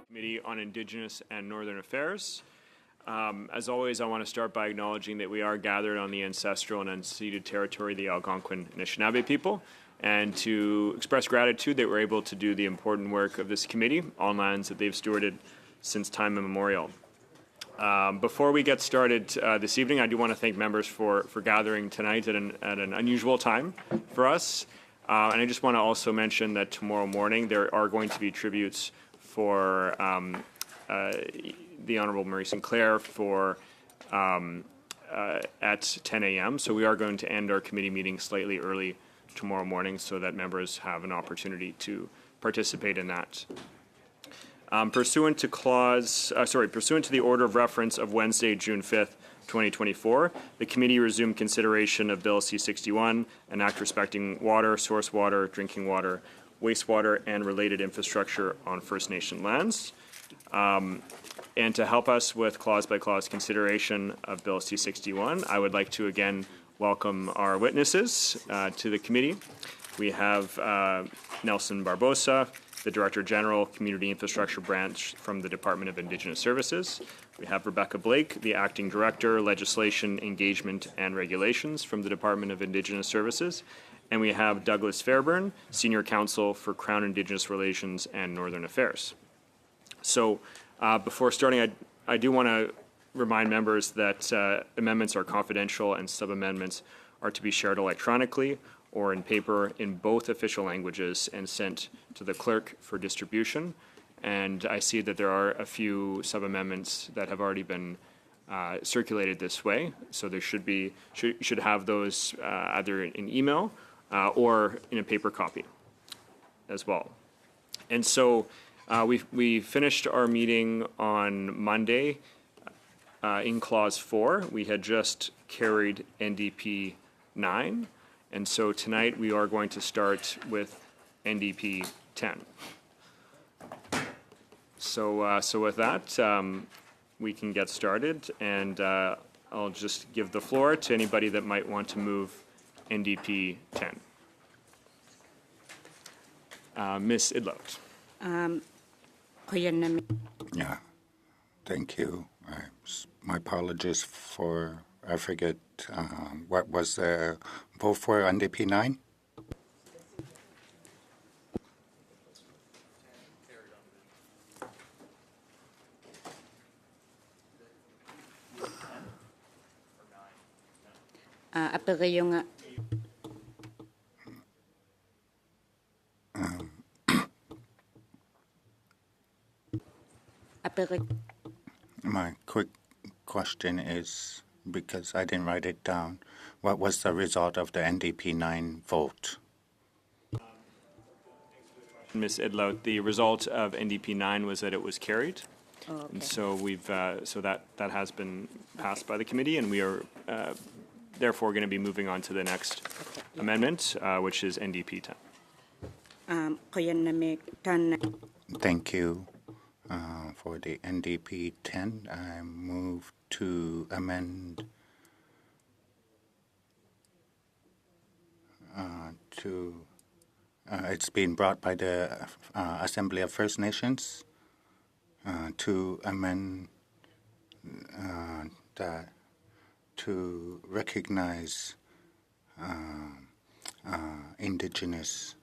Committee on Indigenous and Northern Affairs. As always, I want to start by acknowledging that we are gathered on the ancestral and unceded territory of the Algonquin Anishinaabe people, and to express gratitude that we're able to do the important work of this committee on lands that they've stewarded since time immemorial. Before we get started this evening, I do want to thank members for gathering tonight at an unusual time for us. And I just want to also mention that tomorrow morning there are going to be tributes for the Honourable Marie Sinclair at 10 a.m. So we are going to end our committee meeting slightly early tomorrow morning so that members have an opportunity to participate in that. Pursuant to the order of reference of Wednesday, June 5th, 2024, the committee resumed consideration of Bill C-61, an act respecting water, source water, drinking water, wastewater, and related infrastructure on First Nation lands. And to help us with clause-by-clause consideration of Bill C-61, I would like to again welcome our witnesses to the committee. We have Nelson Barbosa, the Director General, Community Infrastructure Branch from the Department of Indigenous Services. We have Rebecca Blake, the Acting Director, Legislation, Engagement, and Regulations from the Department of Indigenous Services. And we have Douglas Fairburn, Senior Counsel for Crown Indigenous Relations and Northern Affairs. So before starting, I do want to remind members that amendments are confidential and sub-amendments are to be shared electronically or in paper in both official languages and sent to the clerk for distribution. And I see that there are a few sub-amendments that have already been circulated this way. So there should have those either in email or in a paper copy as well. And so we finished our meeting on Monday in Clause 4. We had just carried NDP 9. And so tonight we are going to start with NDP 10. So with that, we can get started, and I'll just give the floor to anybody that might want to move NDP 10. Ms. Idlout. Yeah, thank you. My apologies for, I forget, what was the vote for NDP 9? My quick question is, because I didn't write it down, what was the result of the NDP 9 vote? Ms. Idlout, the result of NDP 9 was that it was carried. Oh, okay. And so that has been passed by the committee, and we are therefore going to be moving on to the next amendment, which is NDP 10. Thank you. For the NDP 10, I move to amend it's been brought by the Assembly of First Nations to amend that to recognize Indigenous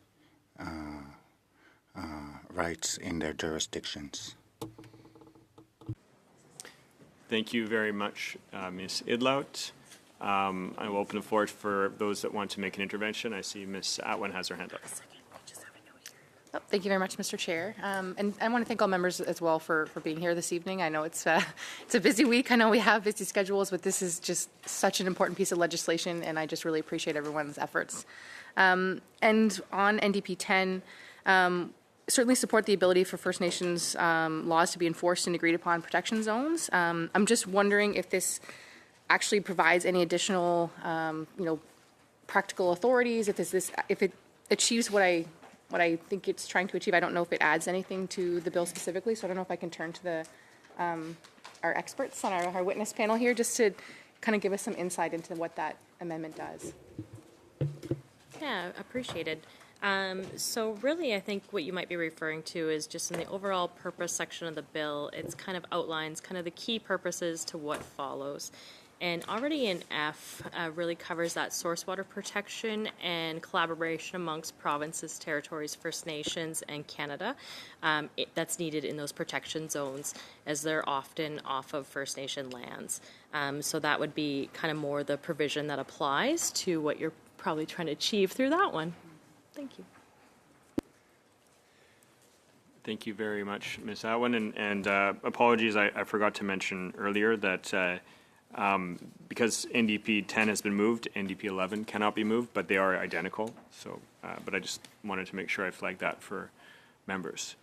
rights in their jurisdictions. Thank you very much, Ms. Idlout. I will open the floor for those that want to make an intervention. I see Ms. Atwin has her hand up. Oh, thank you very much, Mr. Chair. And I want to thank all members as well for being here this evening. I know it's a busy week. I know we have busy schedules, but this is just such an important piece of legislation, and I just really appreciate everyone's efforts. And on NDP 10, certainly support the ability for First Nations laws to be enforced in agreed upon protection zones. I'm just wondering if this actually provides any additional, practical authorities, if it achieves what I what I think it's trying to achieve. I don't know if it adds anything to the bill specifically, so I don't know if I can turn to the our experts on our witness panel here just to kind of give us some insight into what that amendment does. Yeah, appreciated. So really, I think what you might be referring to is just in the overall purpose section of the bill, it's kind of outlines kind of the key purposes to what follows. And already in F really covers that source water protection and collaboration amongst provinces, territories, First Nations, and Canada. That's needed in those protection zones as they're often off of First Nation lands. So that would be kind of more the provision that applies to what you're probably trying to achieve through that one. Thank you. Thank you very much, Ms. Atwin. And apologies, I forgot to mention earlier that because NDP 10 has been moved, NDP 11 cannot be moved, but they are identical. So, but I just wanted to make sure I flagged that for members.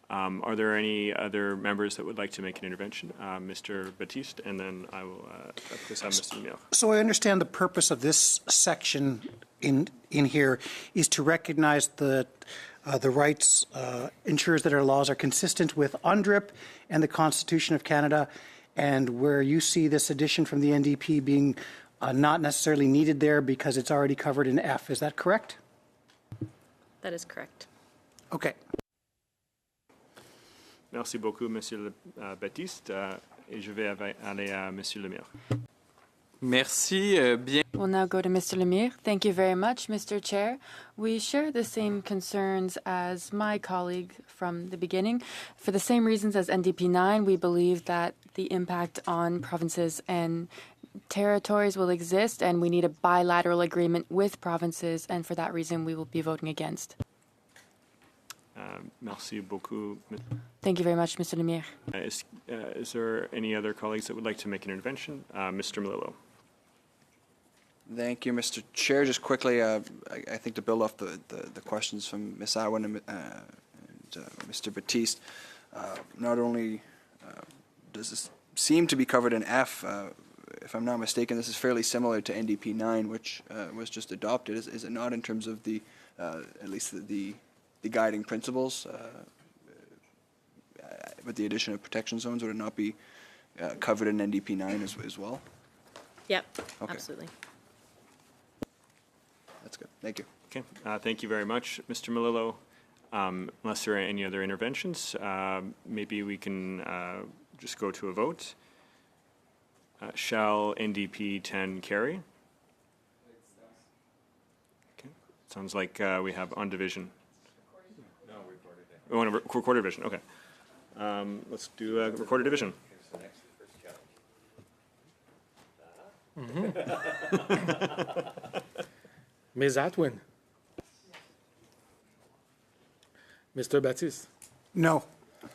Are there any other members that would like to make an intervention? Mr. Baptiste, and then I will of course have Mr. Lemire. So I understand the purpose of this section in here is to recognize the rights, ensures that our laws are consistent with UNDRIP and the Constitution of Canada, and where you see this addition from the NDP being not necessarily needed there because it's already covered in F. Is that correct? That is correct. Okay. Merci beaucoup, Monsieur Baptiste. Et je vais aller à Monsieur Lemire. Merci. Bien. We'll now go to Mr. Lemire. Thank you very much, Mr. Chair. We share the same concerns as my colleague from the beginning. For the same reasons as NDP 9, we believe that the impact on provinces and territories will exist, and we need a bilateral agreement with provinces, and for that reason, we will be voting against. Merci beaucoup. Thank you very much, Mr. Lemire. Is there any other colleagues that would like to make an intervention? Mr. Melillo. Thank you, Mr. Chair. Just quickly, I think to build off the questions from Ms. Atwin and Mr. Baptiste, not only does this seem to be covered in F, if I'm not mistaken, this is fairly similar to NDP 9, which was just adopted. Is it not in terms of the, at least the guiding principles? With the addition of protection zones, would it not be covered in NDP 9 as well? Yep, Okay. absolutely. That's good. Thank you. Okay. Thank you very much, Mr. Melillo. Unless there are any other interventions, maybe we can just go to a vote. Shall NDP 10 carry? Okay. Sounds like we have on division. No, recorded. We want a recorded division. Okay. Let's do a recorded division. Ms. Atwin. Mr. Baptiste. No.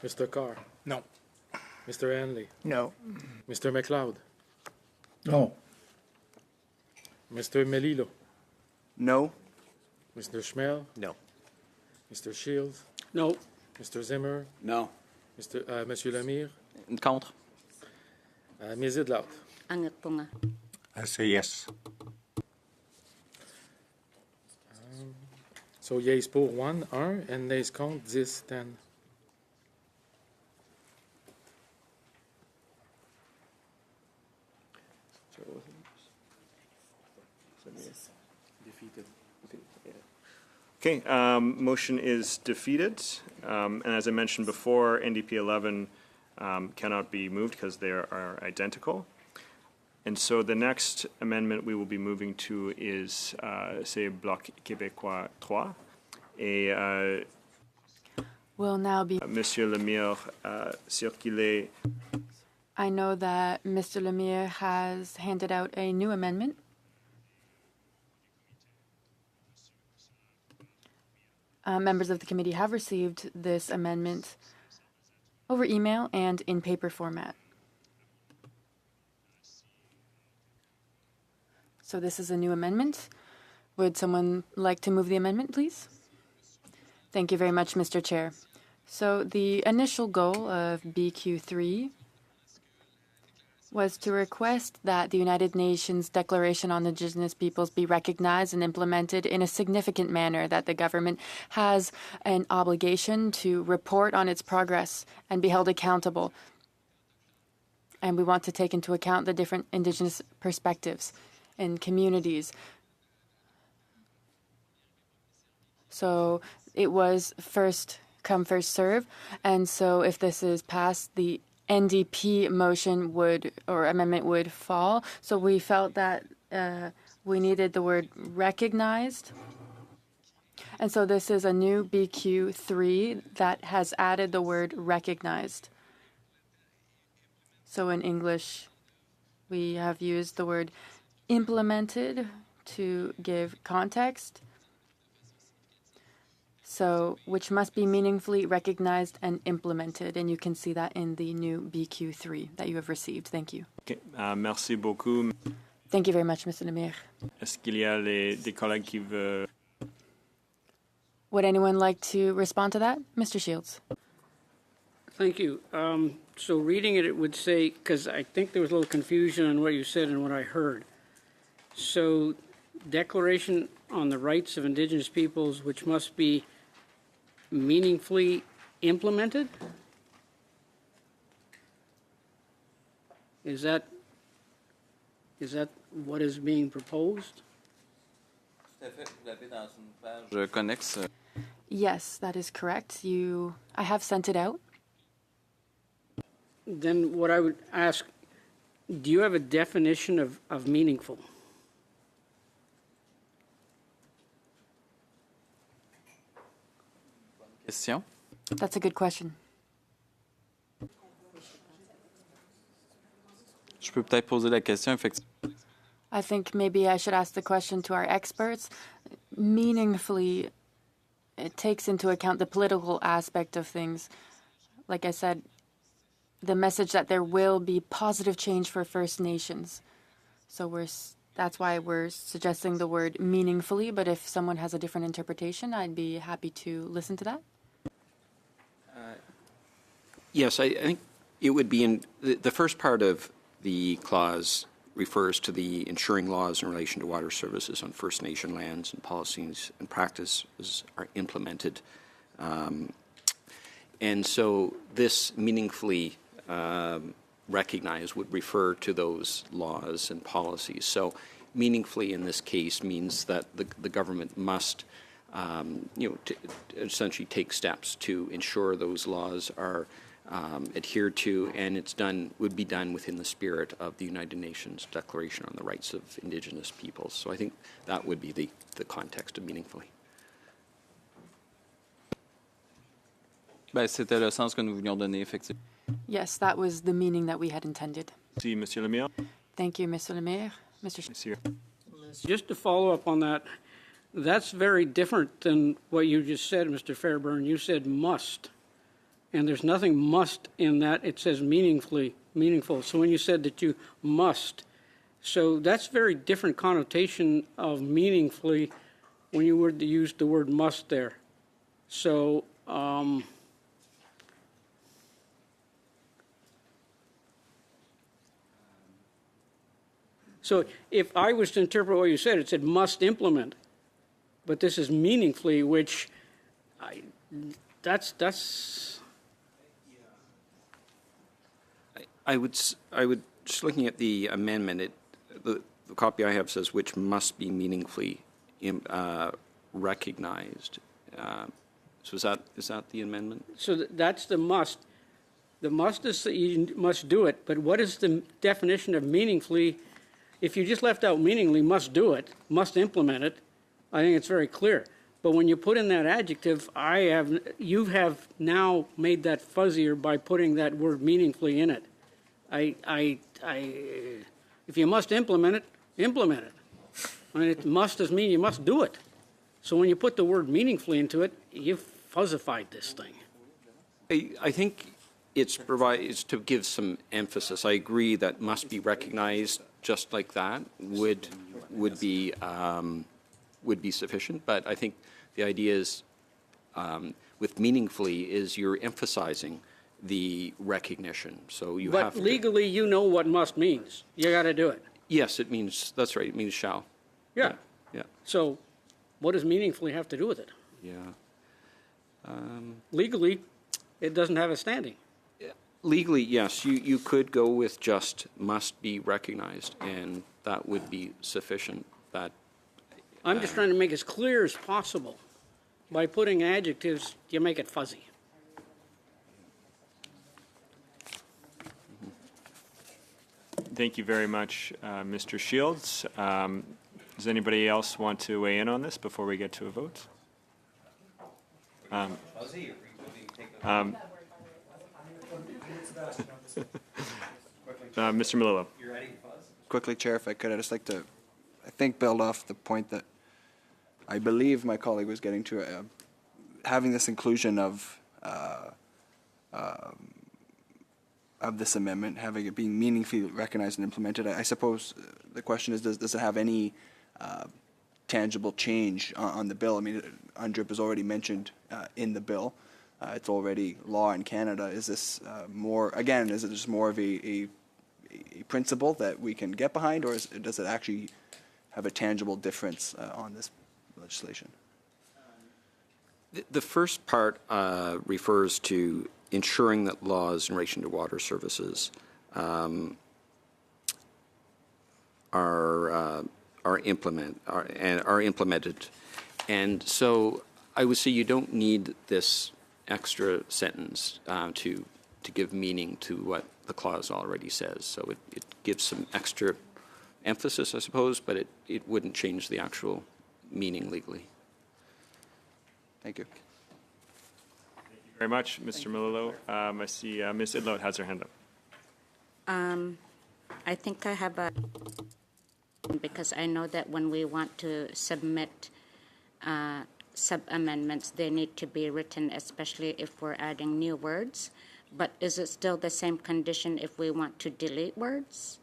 Mr. Carr. No. Mr. Hanley. No. Mr. McLeod. No. Mr. Melillo. No. Mr. Schmel. No. Mr. Shields. No. Mr. Zimmer. No. Monsieur Lemire. Contre. Ms. Idlaut. I say yes. So, yeas pour 1, and nays contre 10, 10. Okay, motion is defeated. And as I mentioned before, NDP 11 cannot be moved because they are identical. And so the next amendment we will be moving to is c'est Bloc Québécois 3. Et Will now be. Monsieur Lemire circulé. I know that Mr. Lemire has handed out a new amendment. Members of the committee have received this amendment over email and in paper format. So this is a new amendment. Would someone like to move the amendment, please? Thank you very much, Mr. Chair. So the initial goal of BQ3 was to request that the United Nations Declaration on Indigenous Peoples be recognized and implemented in a significant manner, that the government has an obligation to report on its progress and be held accountable. And we want to take into account the different Indigenous perspectives in communities. So it was first come, first serve. And so if this is passed, the NDP motion or amendment would fall. So we felt that we needed the word recognized. And so this is a new BQ3 that has added the word recognized. So in English, we have used the word implemented to give context. So, which must be meaningfully recognized and implemented. And you can see that in the new BQ3 that you have received. Thank you. Okay. Merci beaucoup. Thank you very much, Mr. Lemire. Est-ce qu'il y a des collègues qui veulent... Would anyone like to respond to that? Mr. Shields. Thank you. So reading it, it would say, because I think there was a little confusion on what you said and what I heard. So, Declaration on the Rights of Indigenous Peoples, which must be meaningfully implemented? Is that what is being proposed? Je connecte. Yes, that is correct. I have sent it out. Then what I would ask, do you have a definition of meaningful? Question? That's a good question. Je peux peut-être poser la question, effectivement. I think maybe I should ask the question to our experts. Meaningfully, it takes into account the political aspect of things. Like I said, the message that there will be positive change for First Nations. So that's why we're suggesting the word meaningfully, but if someone has a different interpretation, I'd be happy to listen to that. Yes, I think it would be in the first part of the clause refers to the ensuring laws in relation to water services on First Nation lands and policies and practices are implemented. And so this meaningfully recognized would refer to those laws and policies. So meaningfully in this case means that the government must essentially take steps to ensure those laws are adhered to, and would be done within the spirit of the United Nations Declaration on the Rights of Indigenous Peoples. So I think that would be the context of meaningfully. C'était le sens que nous voulions donner, effectivement. Yes, that was the meaning that we had intended. Merci, Monsieur Lemire. Thank you, Mr. Lemire. Mr. Monsieur. Just to follow up on that, that's very different than what you just said, Mr. Fairburn. You said must. And there's nothing must in that. It says meaningful. So when you said that you must, so that's very different connotation of meaningfully when you were to use the word must there. So, so if I was to interpret what you said, it said must implement, but this is meaningfully, which that's. I would just looking at the amendment. The copy I have says which must be meaningfully recognized. So is that the amendment? So that's the must. The must is that you must do it. But what is the definition of meaningfully? If you just left out meaningfully, must do it, must implement it, I think it's very clear. But when you put in that adjective, you have now made that fuzzier by putting that word meaningfully in it. If you must implement it, implement it. I mean, it must mean you must do it. So when you put the word meaningfully into it, you've fuzzified this thing. I think it's to give some emphasis. I agree that must be recognized just like that would be sufficient. But I think the idea is with meaningfully is you're emphasizing the recognition. So you But have to. legally, you know what must means. You got to do it. Yes, it means, that's right, it means shall. Yeah. Yeah, So what does meaningfully have to do with it? yeah. Legally, it doesn't have a standing. Legally, yes, you could go with just must be recognized, and that would be sufficient. That I'm just trying to make as clear as possible. By putting adjectives, you make it fuzzy. Thank you very much, Mr. Shields. Does anybody else want to weigh in on this before we get to a vote? Mr. Melillo. Quickly, Chair, if I could, I'd just like to, I think, build off the point that I believe my colleague was getting to, having this inclusion of this amendment, having it being meaningfully recognized and implemented. I suppose the question is, does it have any tangible change on the bill? I mean, UNDRIP is already mentioned in the bill. It's already law in Canada. Is this more, again, is it just more of a principle that we can get behind, or does it actually have a tangible difference on this legislation? the first part refers to ensuring that laws in relation to water services are implemented, and so I would say you don't need this extra sentence to give meaning to what the clause already says. So it gives some extra emphasis, I suppose, but it wouldn't change the actual meaning legally. Thank you. Thank you very much, Mr. Melillo. I see Ms. Idlow has her hand up. I think I have a, because I know that when we want to submit sub-amendments, they need to be written, especially if we're adding new words. But is it still the same condition if we want to delete words?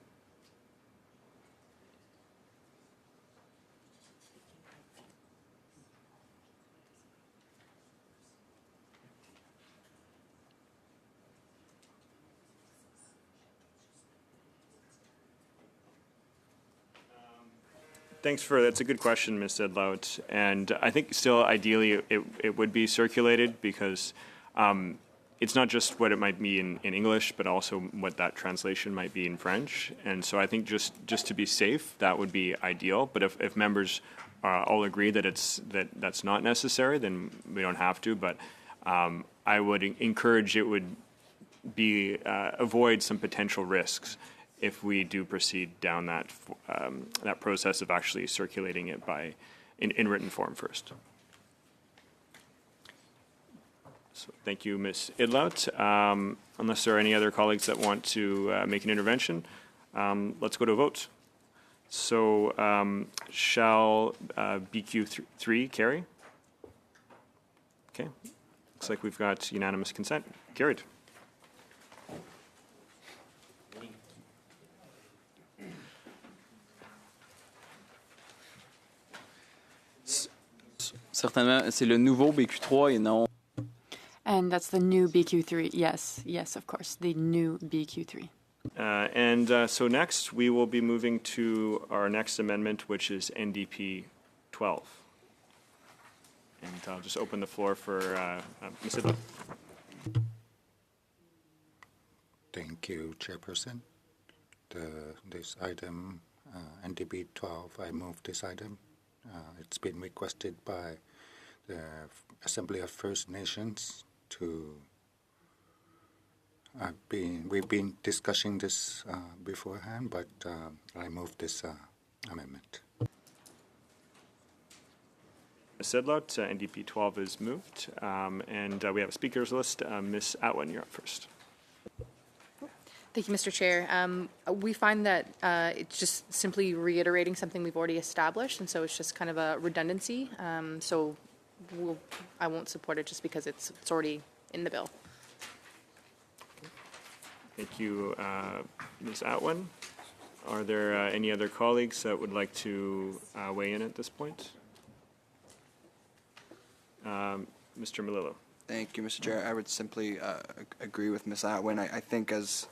Thanks for that's a good question, Ms. Idlow. And I think still ideally it would be circulated because it's not just what it might be in English, but also what that translation might be in French. And so I think just to be safe, that would be ideal. But if members all agree that that's not necessary, then we don't have to. But I would encourage it would be avoid some potential risks if we do proceed down that process of actually circulating it in written form first. So thank you, Ms. Idlow. Unless there are any other colleagues that want to make an intervention, let's go to a vote. So shall BQ3 carry? Okay. Looks like we've got unanimous consent. Carried. Certainement, c'est le nouveau BQ3 et non. And that's the new BQ3. Yes, of course, the new BQ3. So next, we will be moving to our next amendment, which is NDP 12. And I'll just open the floor for Ms. Idlow. Thank you, Chairperson. This item, NDP 12, I move this item. It's been requested by the Assembly of First Nations to we've been discussing this beforehand, but I move this amendment. Ms. Idlow, NDP 12 is moved, and we have a speakers list. Ms. Atwin, you're up first. Thank you, Mr. Chair. We find that it's just simply reiterating something we've already established, and so it's just kind of a redundancy. So I won't support it just because it's already in the bill. Thank you, Ms. Atwin. Are there any other colleagues that would like to weigh in at this point? Mr. Melillo. Thank you, Mr. Chair. I would simply agree with Ms. Atwin. I think as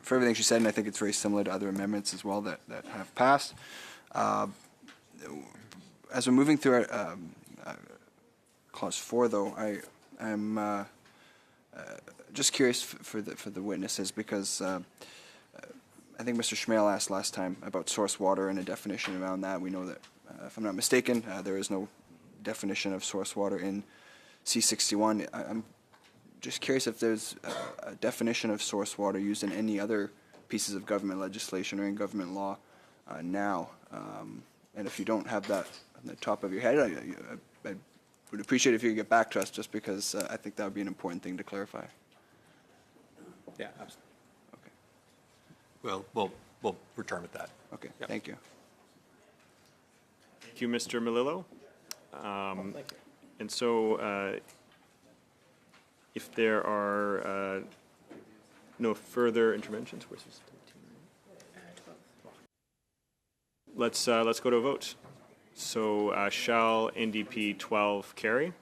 for everything she said, and I think it's very similar to other amendments as well that have passed. As we're moving through our, Clause 4, though, I'm just curious for the witnesses because I think Mr. Schmale asked last time about source water and a definition around that. We know that, if I'm not mistaken, there is no definition of source water in C61. I'm just curious if there's a definition of source water used in any other pieces of government legislation or in government law now. And if you don't have that on the top of your head, I would appreciate if you could get back to us just because I think that would be an important thing to clarify. Yeah, absolutely. Okay. We'll return with that. Okay, Yep. thank you. Thank you, Mr. Melillo. And so if there are no further interventions, where's this? Let's go to a vote. So shall NDP 12 carry?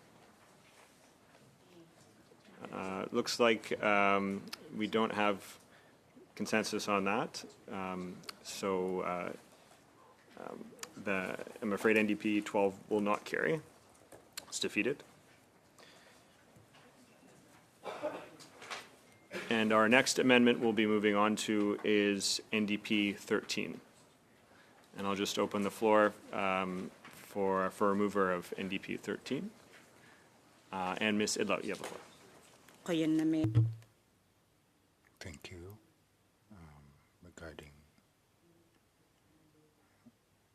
Looks like we don't have consensus on that. I'm afraid NDP 12 will not carry. It's defeated. And our next amendment we'll be moving on to is NDP 13. And I'll just open the floor for a mover of NDP 13. And Ms. Idlaw, you have the floor. Thank you. Regarding,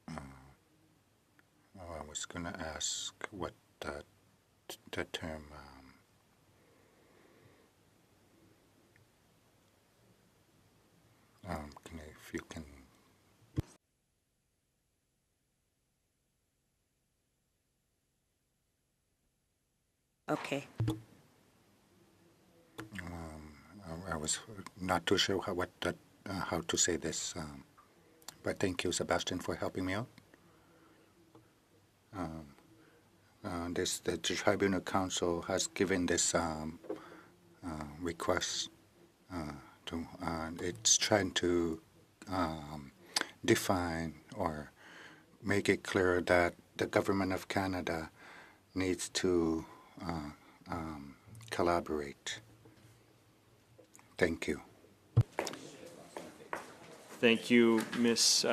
I was going to ask what the term if you can. Okay. I was not too sure how to say this, but thank you, Sebastian, for helping me out. The Tribunal Council has given this request to. It's trying to define or make it clear that the government of Canada needs to collaborate. Thank you. Thank you, Ms.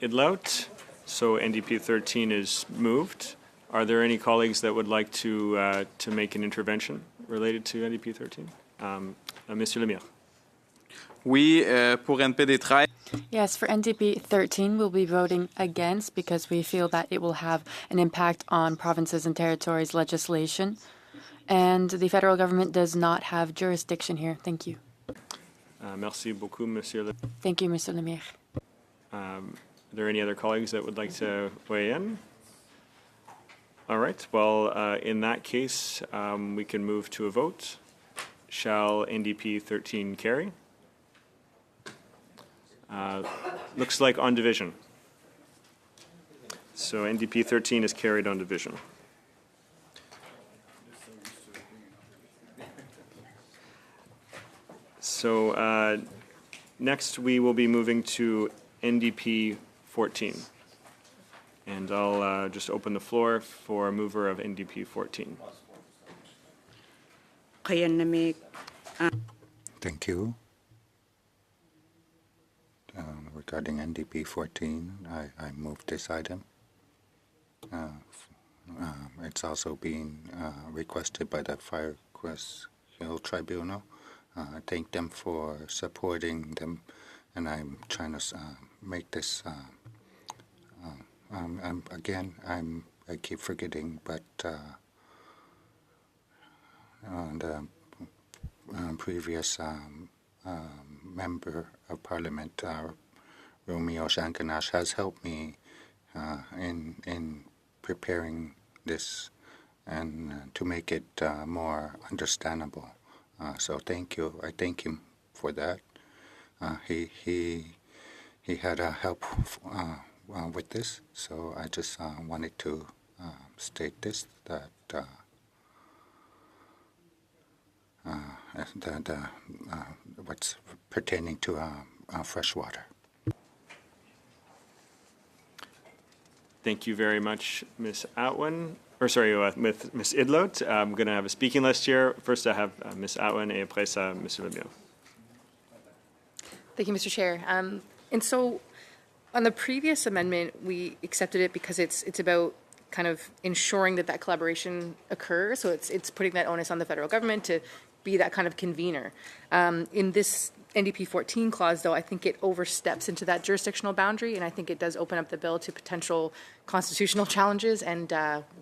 Idlaut. So NDP 13 is moved. Are there any colleagues that would like to make an intervention related to NDP 13? Mr. Lemire. Oui, pour NPD 13. Yes, for NDP 13, we'll be voting against because we feel that it will have an impact on provinces and territories legislation. And the federal government does not have jurisdiction here. Thank you. Merci beaucoup, Monsieur. Thank you, Mr. Lemire. Are there any other colleagues that would like to weigh in? All right. Well, in that case, we can move to a vote. Shall NDP 13 carry? Looks like on division. So NDP 13 is carried on division. So next we will be moving to NDP 14. And I'll just open the floor for a mover of NDP 14. Thank you. Regarding NDP 14, I moved this item. It's also being requested by the Firequest Hill Tribunal. I thank them for supporting them, and I'm trying to make this. I keep forgetting, but the previous member of Parliament, Romeo Shankanash, has helped me in preparing this and to make it more understandable. So thank you. I thank him for that. He had help with this, so I just wanted to state this, that what's pertaining to fresh water. Thank you very much, Ms. Atwin. With Ms. Idlot. I'm going to have a speaking list here. First, I have Ms. Atwin, et après ça, Mr. Lemieux. Thank you, Mr. Chair. And so on the previous amendment, we accepted it because it's about kind of ensuring that collaboration occurs. So it's putting that onus on the federal government to be that kind of convener. In this NDP 14 clause, though, I think it oversteps into that jurisdictional boundary, and I think it does open up the bill to potential constitutional challenges, and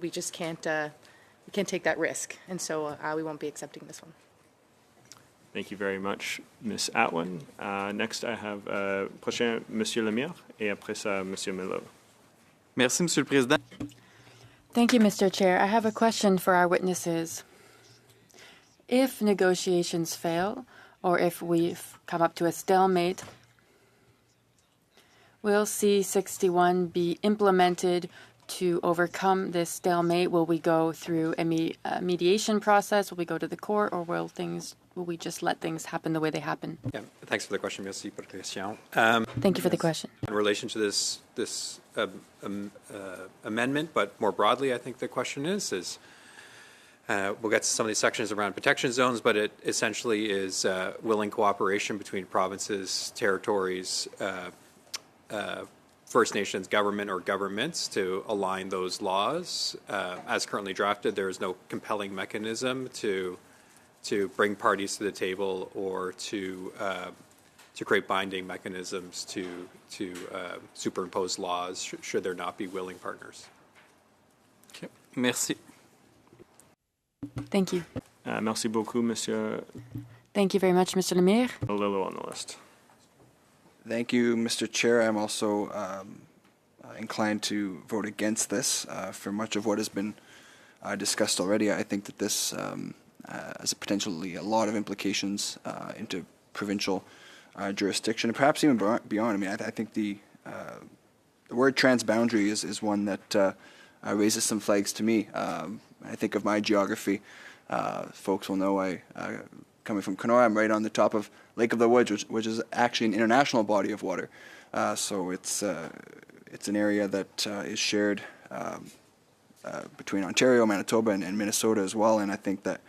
we just can't take that risk. And so we won't be accepting this one. Thank you very much, Ms. Atwin. Next, I have prochain Monsieur Lemire, et après ça, Monsieur Milo. Merci, Monsieur le Président. Thank you, Mr. Chair. I have a question for our witnesses. If negotiations fail, or if we've come up to a stalemate, will C-61 be implemented to overcome this stalemate? Will we go through a mediation process? Will we go to the court, or will we just let things happen the way they happen? Yeah, thanks for the question. Merci pour la question. Thank you for the question. In relation to this amendment, but more broadly, I think the question is we'll get to some of these sections around protection zones, but it essentially is willing cooperation between provinces, territories, First Nations government or governments to align those laws. As currently drafted, there is no compelling mechanism to bring parties to the table or to create binding mechanisms to superimpose laws should there not be willing partners. Okay. Merci. Thank you. Merci beaucoup, Monsieur Thank you very much, Mr. Lemire. Lilo on the list. Thank you, Mr. Chair. I'm also inclined to vote against this for much of what has been discussed already. I think that this has potentially a lot of implications into provincial jurisdiction, and perhaps even beyond. I mean, I think the word transboundary is one that raises some flags to me. I think of my geography. Folks will know coming from Kenora, I'm right on the top of Lake of the Woods, which is actually an international body of water. So it's an area that is shared between Ontario, Manitoba, and Minnesota as well. And I think that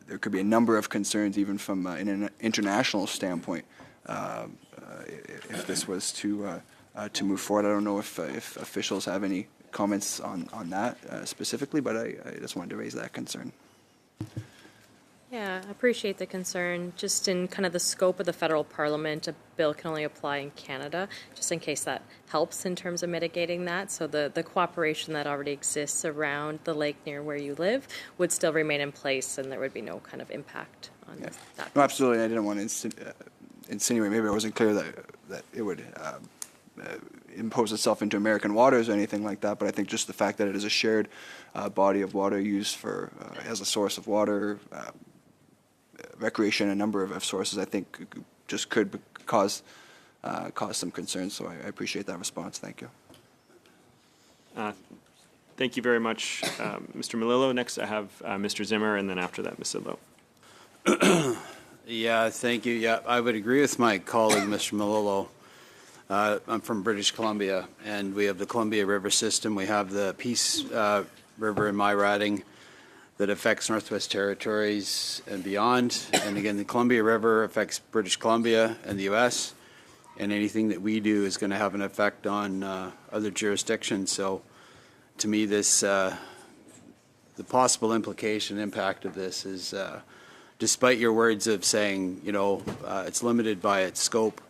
there could be a number of concerns, even from an international standpoint, if this was to move forward. I don't know if officials have any comments on that specifically, but I just wanted to raise that concern. Yeah, I appreciate the concern. Just in kind of the scope of the federal parliament, a bill can only apply in Canada, just in case that helps in terms of mitigating that. So the cooperation that already exists around the lake near where you live would still remain in place, and there would be no kind of impact on that. No, absolutely. I didn't want to insinuate. Maybe I wasn't clear that it would impose itself into American waters or anything like that, but I think just the fact that it is a shared body of water used for as a source of water, recreation, a number of sources, I think just could cause some concerns. So I appreciate that response. Thank you. Thank you very much, Mr. Melillo. Next, I have Mr. Zimmer, and then after that, Ms. Idlo. Yeah, thank you. Yeah, I would agree with my colleague, Mr. Melillo. I'm from British Columbia, and we have the Columbia River system. We have the Peace River in my riding that affects Northwest Territories and beyond. And again, the Columbia River affects British Columbia and the U.S., and anything that we do is going to have an effect on other jurisdictions. So to me, this the possible implication impact of this is, despite your words of saying, it's limited by its scope,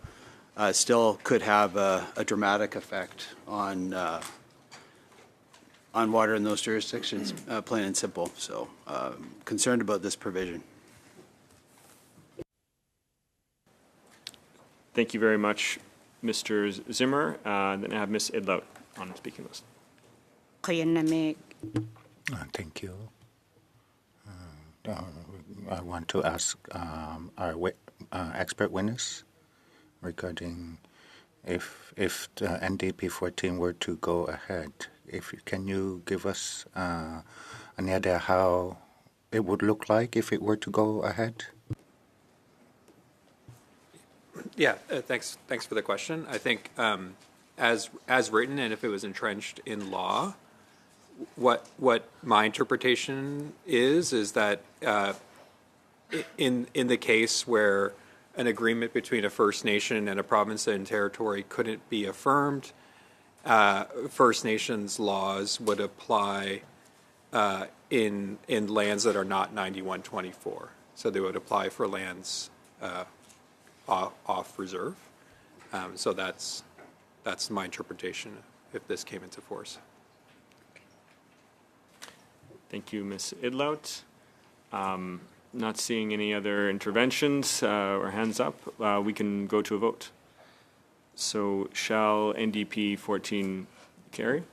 still could have a dramatic effect on water in those jurisdictions, plain and simple. So concerned about this provision. Thank you very much, Mr. Zimmer. Then I have Ms. Idlo on the speaking list. Thank you. I want to ask our expert witness regarding if the NDP 14 were to go ahead. Can you give us an idea how it would look like if it were to go ahead? Yeah, thanks for the question. I think as written, and if it was entrenched in law, what my interpretation is that in the case where an agreement between a First Nation and a province and territory couldn't be affirmed, First Nations laws would apply in lands that are not 9124. So they would apply for lands off reserve. So that's my interpretation if this came into force. Thank you, Ms. Idlout. Not seeing any other interventions or hands up, we can go to a vote. So shall NDP 14 carry?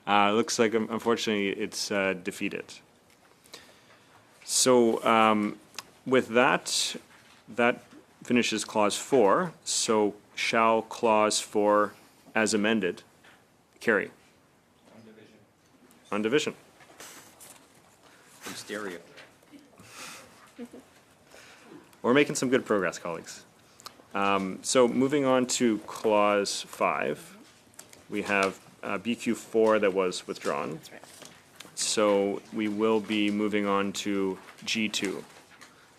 Looks like, unfortunately, it's defeated. So with that finishes Clause 4. So shall Clause 4, as amended, carry? On division. In stereo. We're making some good progress, colleagues. So moving on to Clause 5, we have BQ4 that was withdrawn. That's right. So we will be moving on to G2.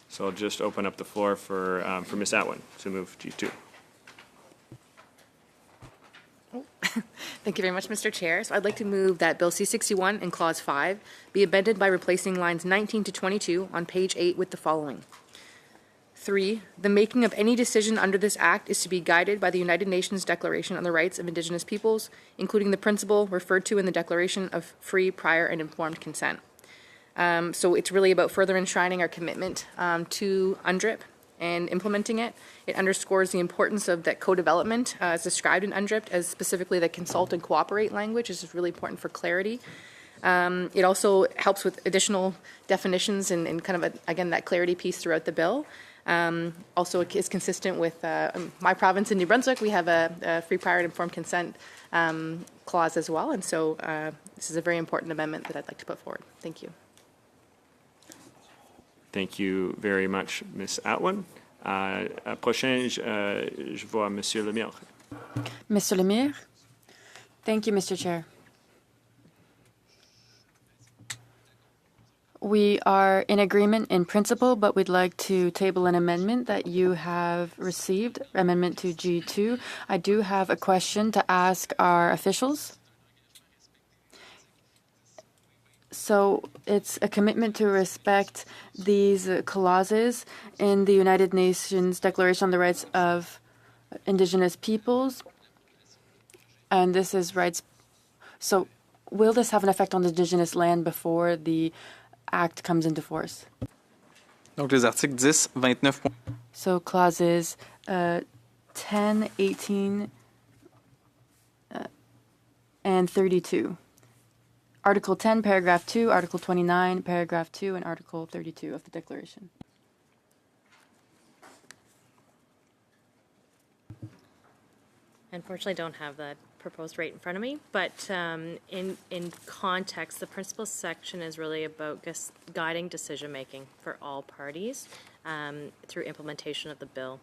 So I'll just open up the floor for Ms. Atwin to move G2. Thank you very much, Mr. Chair. So I'd like to move that Bill C-61 in Clause 5 be amended by replacing lines 19 to 22 on page 8 with the following. 3, the making of any decision under this Act is to be guided by the United Nations Declaration on the Rights of Indigenous Peoples, including the principle referred to in the Declaration of Free, Prior, and Informed Consent. So it's really about further enshrining our commitment to UNDRIP and implementing it. It underscores the importance of that co-development as described in UNDRIP, as specifically the consult and cooperate language, which is really important for clarity. It also helps with additional definitions and kind of, again, that clarity piece throughout the bill. Also, it is consistent with my province in New Brunswick. We have a free, prior, and informed consent clause as well. And so this is a very important amendment that I'd like to put forward. Thank you. Thank you very much, Ms. Atwin. Prochain, je vois Monsieur Lemire. Mr. Lemire? Thank you, Mr. Chair. We are in agreement in principle, but we'd like to table an amendment that you have received, amendment to G2. I do have a question to ask our officials. So it's a commitment to respect these clauses in the United Nations Declaration on the Rights of Indigenous Peoples. And this is rights. So will this have an effect on the Indigenous land before the Act comes into force? Donc, les articles 10, 29. So clauses 10, 18, and 32. Article 10, paragraph 2, Article 29, paragraph 2, and Article 32 of the Declaration. Unfortunately, I don't have that proposed right in front of me, but in context, the principal section is really about guiding decision-making for all parties through implementation of the bill.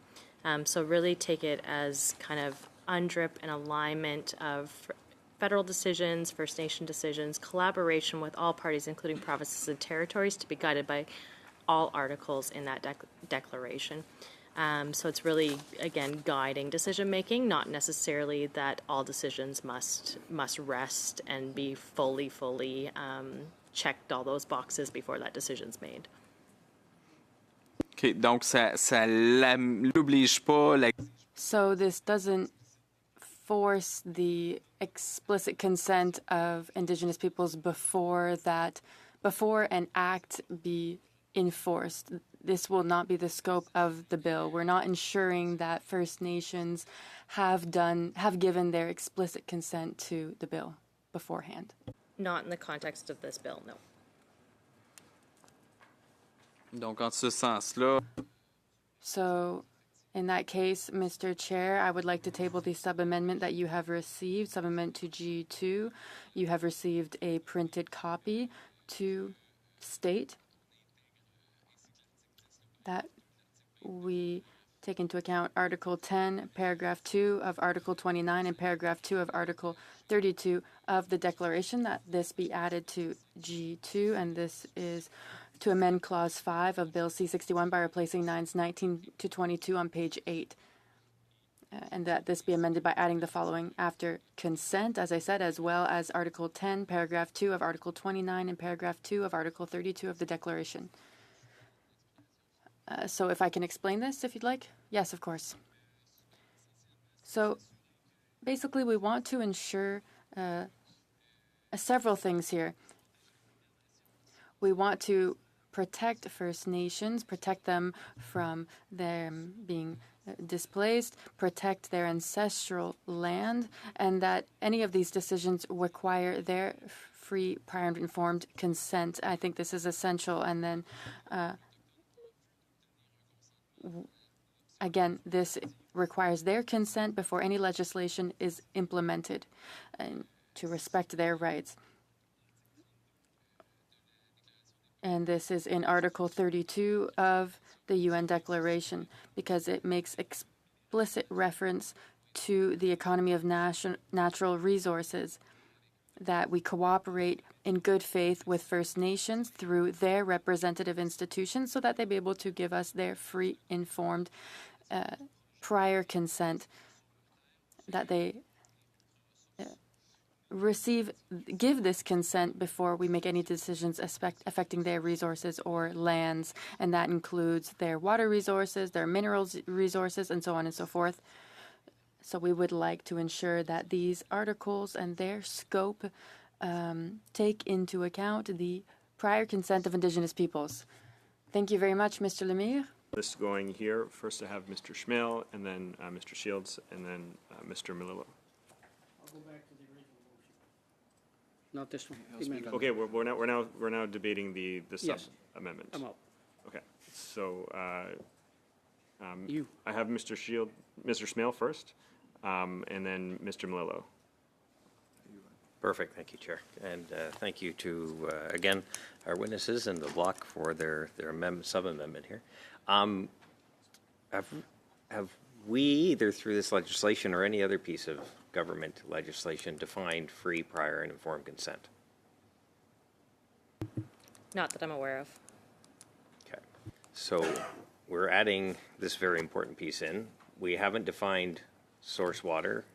So really take it as kind of UNDRIP and alignment of federal decisions, First Nation decisions, collaboration with all parties, including provinces and territories, to be guided by all articles in that declaration. So it's really, again, guiding decision-making, not necessarily that all decisions must rest and be fully checked all those boxes before that decision's made. OK, donc ça l'oblige pas. So this doesn't force the explicit consent of Indigenous peoples before an act be enforced. This will not be the scope of the bill. We're not ensuring that First Nations have given their explicit consent to the bill beforehand. Not in the context of this bill, no. Donc, en ce sens-là. So, in that case, Mr. Chair, I would like to table the sub-amendment that you have received, sub-amendment to G2. You have received a printed copy. to state that we take into account Article 10, Paragraph 2 of Article 29 and Paragraph 2 of Article 32 of the Declaration, that this be added to G2, and this is to amend Clause 5 of Bill C-61 by replacing 9s 19 to 22 on page 8. And that this be amended by adding the following after consent, as I said, as well as Article 10, Paragraph 2 of Article 29 and Paragraph 2 of Article 32 of the Declaration. So if I can explain this, if you'd like. Yes, of course. So basically, we want to ensure several things here. We want to protect First Nations, protect them from them being displaced, protect their ancestral land, and that any of these decisions require their free, prior, and informed consent. I think this is essential. And then again, this requires their consent before any legislation is implemented, and to respect their rights. And this is in Article 32 of the UN Declaration, because it makes explicit reference to the economy of natural resources, that we cooperate in good faith with First Nations through their representative institutions so that they be able to give us their free, informed, prior consent, that they give this consent before we make any decisions affecting their resources or lands, and that includes their water resources, their minerals resources, and so on and so forth. So we would like to ensure that these articles and their scope take into account the prior consent of Indigenous peoples. Thank you very much, Mr. Lemire. List going here. First I have Mr. Schmale, and then Mr. Shields, and then Mr. Melillo. I'll go back to the original motion. Not this one. Okay, we're now debating the sub Yes. amendment. I'm up. Okay, so You. I have Mr. Schmale first, and then Mr. Melillo. Perfect, thank you, Chair. And thank you to, again, our witnesses and the block for their sub-amendment here. Have we, either through this legislation or any other piece of government legislation, defined free, prior, and informed consent? Not that I'm aware of. Okay. So we're adding this very important piece in. We haven't defined source water.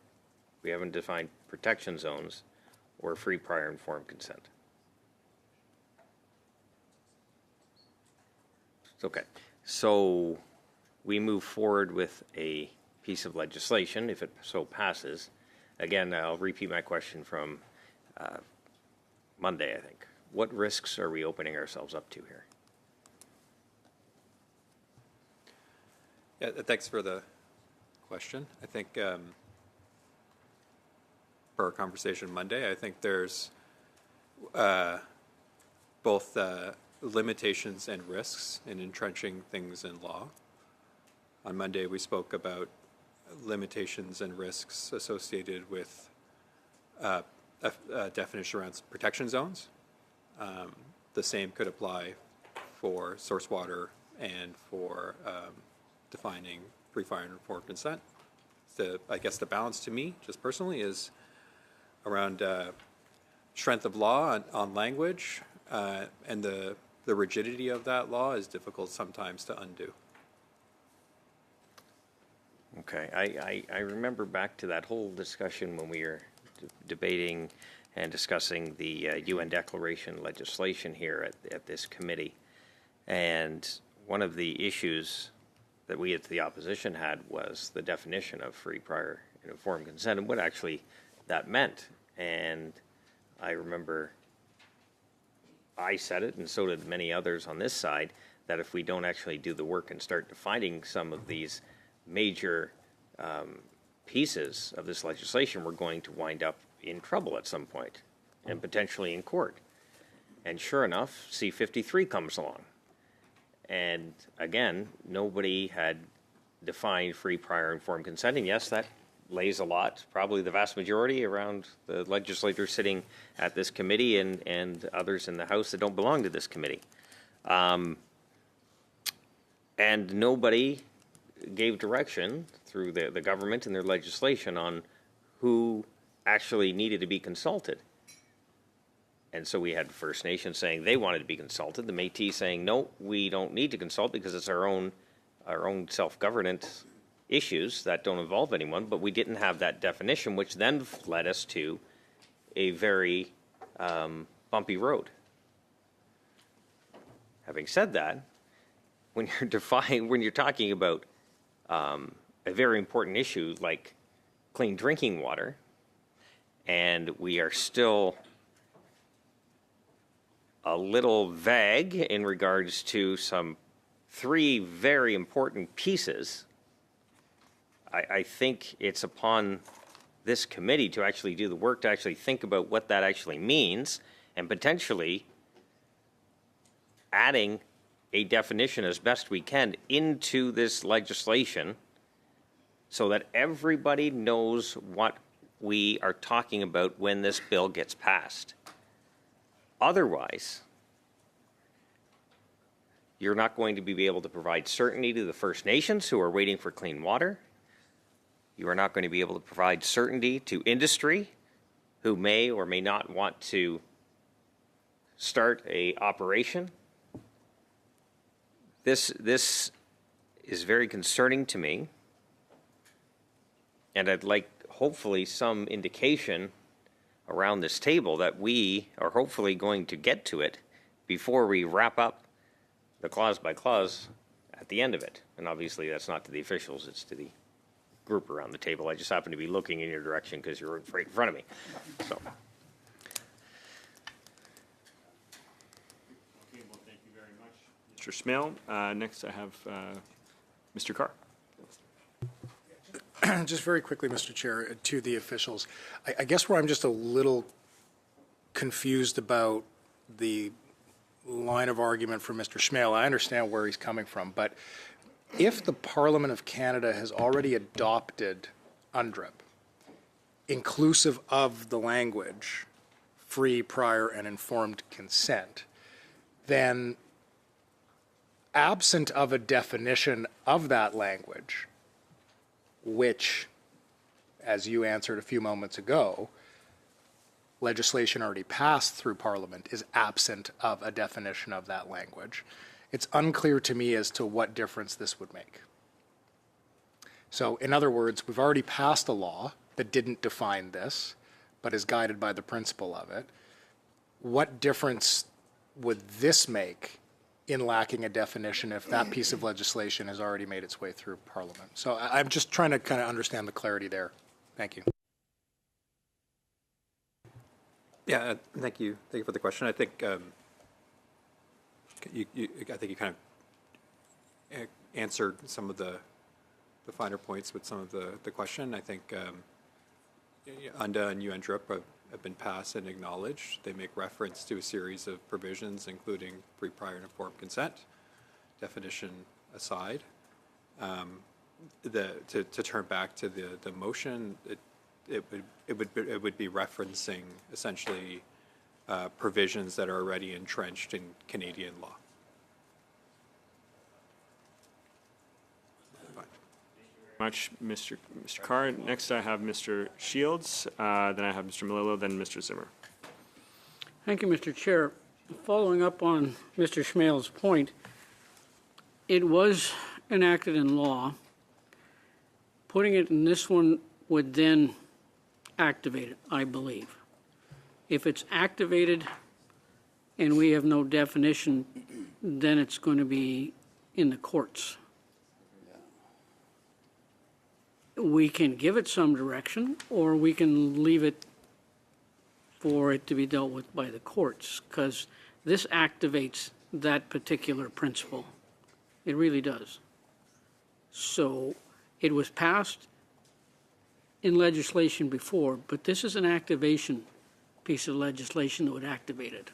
We haven't defined protection zones or free, prior, informed consent. Okay. So we move forward with a piece of legislation, if it so passes. Again, I'll repeat my question from Monday, I think. What risks are we opening ourselves up to here? Yeah, thanks for the question. I think for our conversation Monday, I think there's both limitations and risks in entrenching things in law. On Monday, we spoke about limitations and risks associated with a definition around protection zones. The same could apply for source water and for defining free, prior, and informed consent. I guess the balance to me, just personally, is around strength of law on language, and the rigidity of that law is difficult sometimes to undo. Okay, I remember back to that whole discussion when we were debating and discussing the UN Declaration legislation here at this committee. And one of the issues that we at the opposition had was the definition of free, prior, and informed consent and what actually that meant. And I remember I said it, and so did many others on this side, that if we don't actually do the work and start defining some of these major pieces of this legislation, we're going to wind up in trouble at some point and potentially in court. And sure enough, C-53 comes along. And again, nobody had defined free, prior, informed consent. And yes, that lays a lot, probably the vast majority, around the legislators sitting at this committee and others in the House that don't belong to this committee. And nobody gave direction through the government and their legislation on who actually needed to be consulted. And so we had First Nations saying they wanted to be consulted, the Métis saying, no, we don't need to consult because it's our own self-governance issues that don't involve anyone, but we didn't have that definition, which then led us to a very bumpy road. Having said that, when you're talking about a very important issue like clean drinking water, and we are still a little vague in regards to some 3 very important pieces, I think it's upon this committee to actually do the work to actually think about what that actually means, and potentially adding a definition as best we can into this legislation so that everybody knows what we are talking about when this bill gets passed. Otherwise, you're not going to be able to provide certainty to the First Nations who are waiting for clean water. You are not going to be able to provide certainty to industry who may or may not want to start a operation. This is very concerning to me, and I'd like hopefully some indication around this table that we are hopefully going to get to it before we wrap up the clause by clause at the end of it. And obviously that's not to the officials, it's to the group around the table. I just happen to be looking in your direction because you're right in front of me. So. Okay, well, thank you very much, Mr. Schmale. Next I have Mr. Carr. Just very quickly, Mr. Chair, to the officials. I guess where I'm just a little confused about the line of argument from Mr. Schmale, I understand where he's coming from, but if the Parliament of Canada has already adopted UNDRIP, inclusive of the language, free, prior, and informed consent, then absent of a definition of that language, which, as you answered a few moments ago, legislation already passed through Parliament is absent of a definition of that language. It's unclear to me as to what difference this would make. So, in other words, we've already passed a law that didn't define this, but is guided by the principle of it. What difference would this make in lacking a definition if that piece of legislation has already made its way through Parliament? So I'm just trying to kind of understand the clarity there. Thank you. Yeah, thank you. Thank you for the question. I think you kind of answered some of the finer points with some of the question. I think UNDA and UNDRIP have been passed and acknowledged. They make reference to a series of provisions, including free, prior, and informed consent, definition aside. To turn back to the motion, it would be referencing essentially provisions that are already entrenched in Canadian law. Much, Mr. Carr. Next, I have Mr. Shields. Then I have Mr. Melillo. Then Mr. Zimmer. Thank you, Mr. Chair. Following up on Mr. Schmale's point, it was enacted in law. Putting it in this one would then activate it, I believe. If it's activated and we have no definition, then it's going to be in the courts. We can give it some direction, or we can leave it for it to be dealt with by the courts, because this activates that particular principle. It really does. So it was passed in legislation before, but this is an activation piece of legislation that would activate it.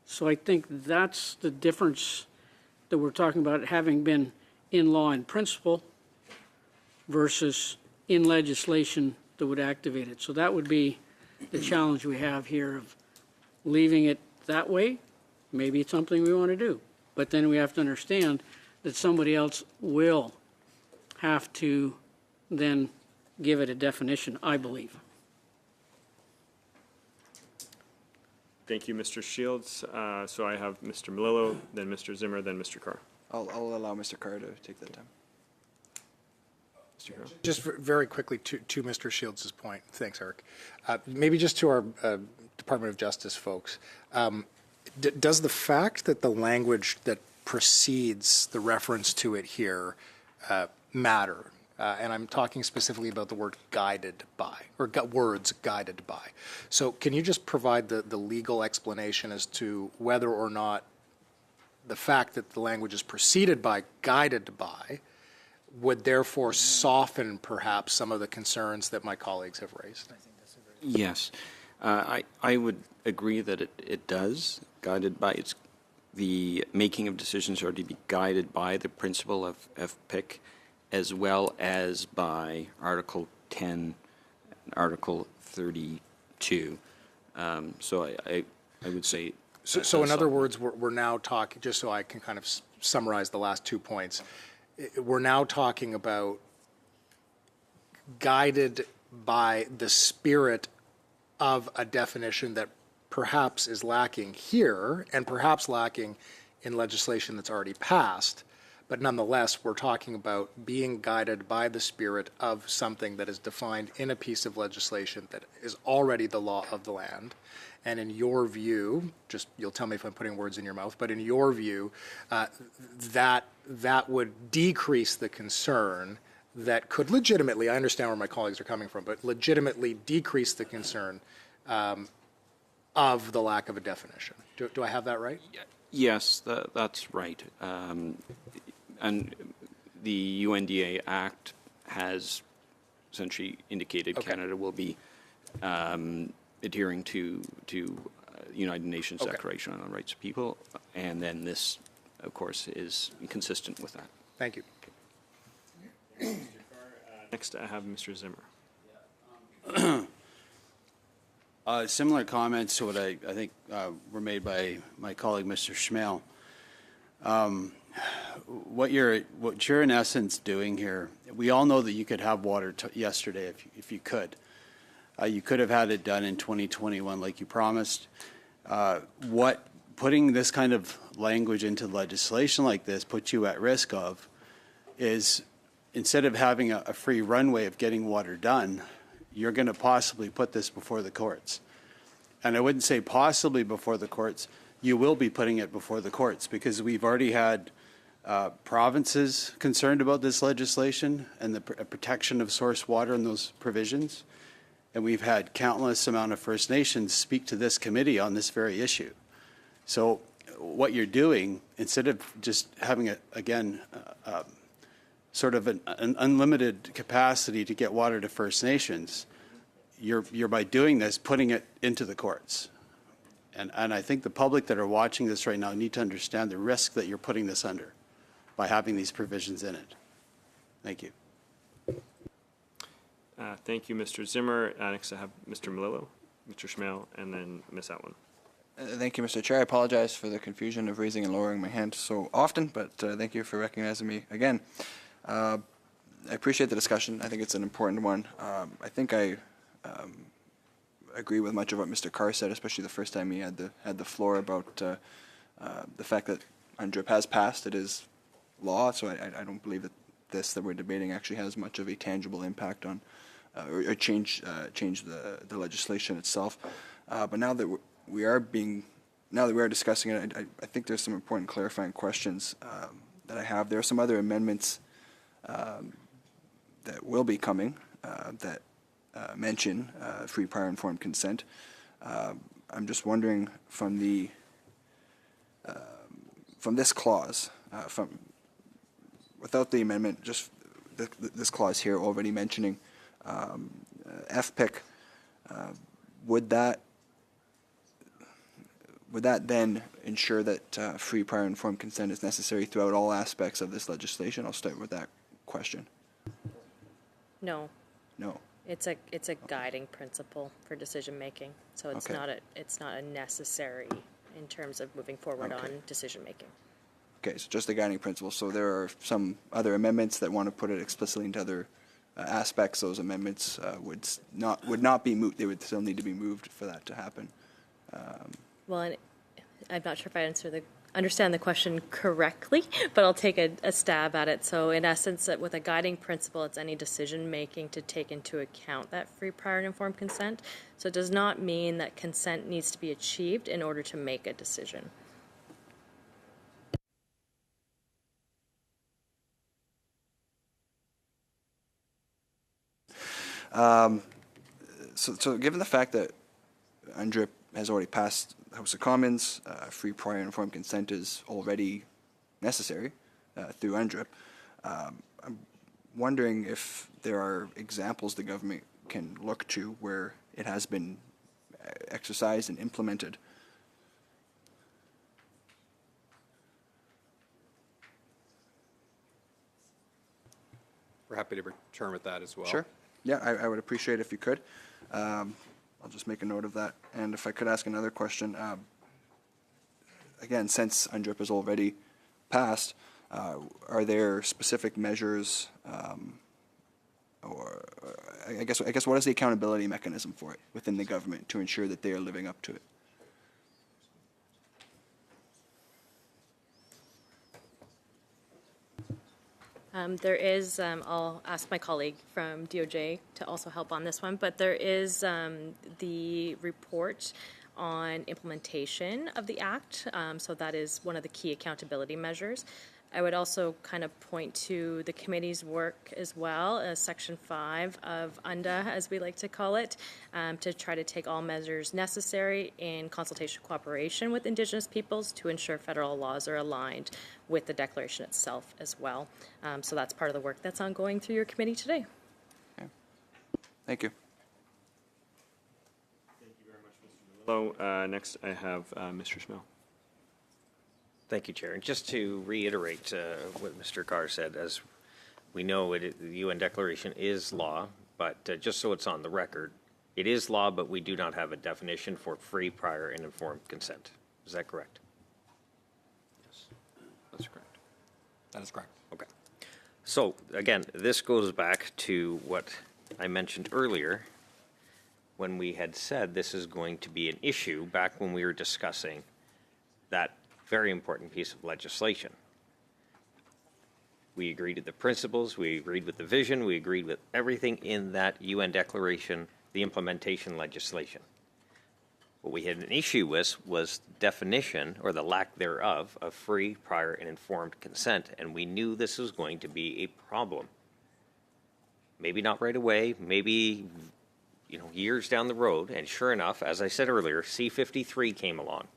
So I think that's the difference that we're talking about, having been in law in principle versus in legislation that would activate it. So that would be the challenge we have here of leaving it that way. Maybe it's something we want to do. But then we have to understand that somebody else will have to then give it a definition, I believe. Thank you, Mr. Shields. So I have Mr. Melillo, then Mr. Zimmer, then Mr. Carr. I'll allow Mr. Carr to take that time. Mr. Carr. Just very quickly to Mr. Shields' point. Thanks, Eric. Maybe just to our Department of Justice folks. Does the fact that the language that precedes the reference to it here matter? And I'm talking specifically about the word guided by, or words guided by. So can you just provide the legal explanation as to whether or not the fact that the language is preceded by guided by would therefore soften perhaps some of the concerns that my colleagues have raised? Yes. I would agree that it does. Guided by, it's the making of decisions are to be guided by the principle of FPIC, as well as by Article 10 and Article 32. So I would say... So in other words, we're now talking, just so I can kind of summarize the last 2 points, we're now talking about guided by the spirit of a definition that perhaps is lacking here and perhaps lacking in legislation that's already passed. But nonetheless, we're talking about being guided by the spirit of something that is defined in a piece of legislation that is already the law of the land. And in your view, just you'll tell me if I'm putting words in your mouth, but in your view, that would decrease the concern that could legitimately, I understand where my colleagues are coming from, but legitimately decrease the concern of the lack of a definition. Do I have that right? Yes, that's right. And the UNDA Act has essentially indicated Canada will be adhering to United Nations Declaration on the Rights of People, and then this, of course, is consistent with that. Thank you. Next, I have Mr. Zimmer. Similar comments to what I think were made by my colleague, Mr. Schmale. What you're in essence doing here, we all know that you could have water yesterday if you could. You could have had it done in 2021 like you promised. What putting this kind of language into legislation like this puts you at risk of is, instead of having a free runway of getting water done, you're going to possibly put this before the courts. And I wouldn't say possibly before the courts. You will be putting it before the courts, because we've already had provinces concerned about this legislation and the protection of source water and those provisions. And we've had countless amount of First Nations speak to this committee on this very issue. So what you're doing, instead of just having, sort of an unlimited capacity to get water to First Nations, you're by doing this, putting it into the courts. And I think the public that are watching this right now need to understand the risk that you're putting this under by having these provisions in it. Thank you. Thank you, Mr. Zimmer. Next, I have Mr. Melillo, Mr. Schmale, and then Ms. Atwin. Thank you, Mr. Chair. I apologize for the confusion of raising and lowering my hand so often, but thank you for recognizing me again. I appreciate the discussion. I think it's an important one. I think I agree with much of what Mr. Carr said, especially the first time he had the floor about the fact that UNDRIP has passed. It is law, so I don't believe that this that we're debating actually has much of a tangible impact on or change the legislation itself. But now that we are discussing it, I think there's some important clarifying questions that I have. There are some other amendments that will be coming that mention free, prior, informed consent. I'm just wondering from this clause, without the amendment, just this clause here already mentioning FPIC, would that then ensure that free, prior, informed consent is necessary throughout all aspects of this legislation? I'll start with that question. No. No. It's a guiding principle for decision making. So it's Okay. it's not a necessary in terms of moving forward Okay. on decision making. Okay, so just the guiding principle. So there are some other amendments that want to put it explicitly into other aspects. Those amendments would not be moved. They would still need to be moved for that to happen. Well, and I'm not sure if I understand the question correctly, but I'll take a stab at it. So in essence, with a guiding principle, it's any decision making to take into account that free, prior, and informed consent. So it does not mean that consent needs to be achieved in order to make a decision. So given the fact that UNDRIP has already passed the House of Commons, free, prior, and informed consent is already necessary through UNDRIP, I'm wondering if there are examples the government can look to where it has been exercised and implemented. We're happy to return with that as well. Sure. Yeah, I would appreciate it if you could. I'll just make a note of that. And if I could ask another question, again, since UNDRIP is already passed, are there specific measures, or I guess what is the accountability mechanism for it within the government to ensure that they are living up to it? There is, I'll ask my colleague from DOJ to also help on this one, but there is the report on implementation of the Act. So that is one of the key accountability measures. I would also kind of point to the committee's work as well, Section 5 of UNDA, as we like to call it, to try to take all measures necessary in consultation cooperation with Indigenous peoples to ensure federal laws are aligned with the Declaration itself as well. So that's part of the work that's ongoing through your committee today. Okay. Thank you. Hello. Next, I have Mr. Smell. Thank you, Chair. And just to reiterate what Mr. Carr said, as we know, the UN Declaration is law, but just so it's on the record, it is law, but we do not have a definition for free, prior, and informed consent. Is that correct? Yes, that's correct. That is correct. Okay. So, again, this goes back to what I mentioned earlier when we had said this is going to be an issue back when we were discussing that very important piece of legislation. We agreed with the principles, we agreed with the vision, we agreed with everything in that UN declaration, the implementation legislation. What we had an issue with was definition, or the lack thereof, of free, prior, and informed consent, and we knew this was going to be a problem. Maybe not right away, maybe years down the road, and sure enough, as I said earlier, C-53 came along.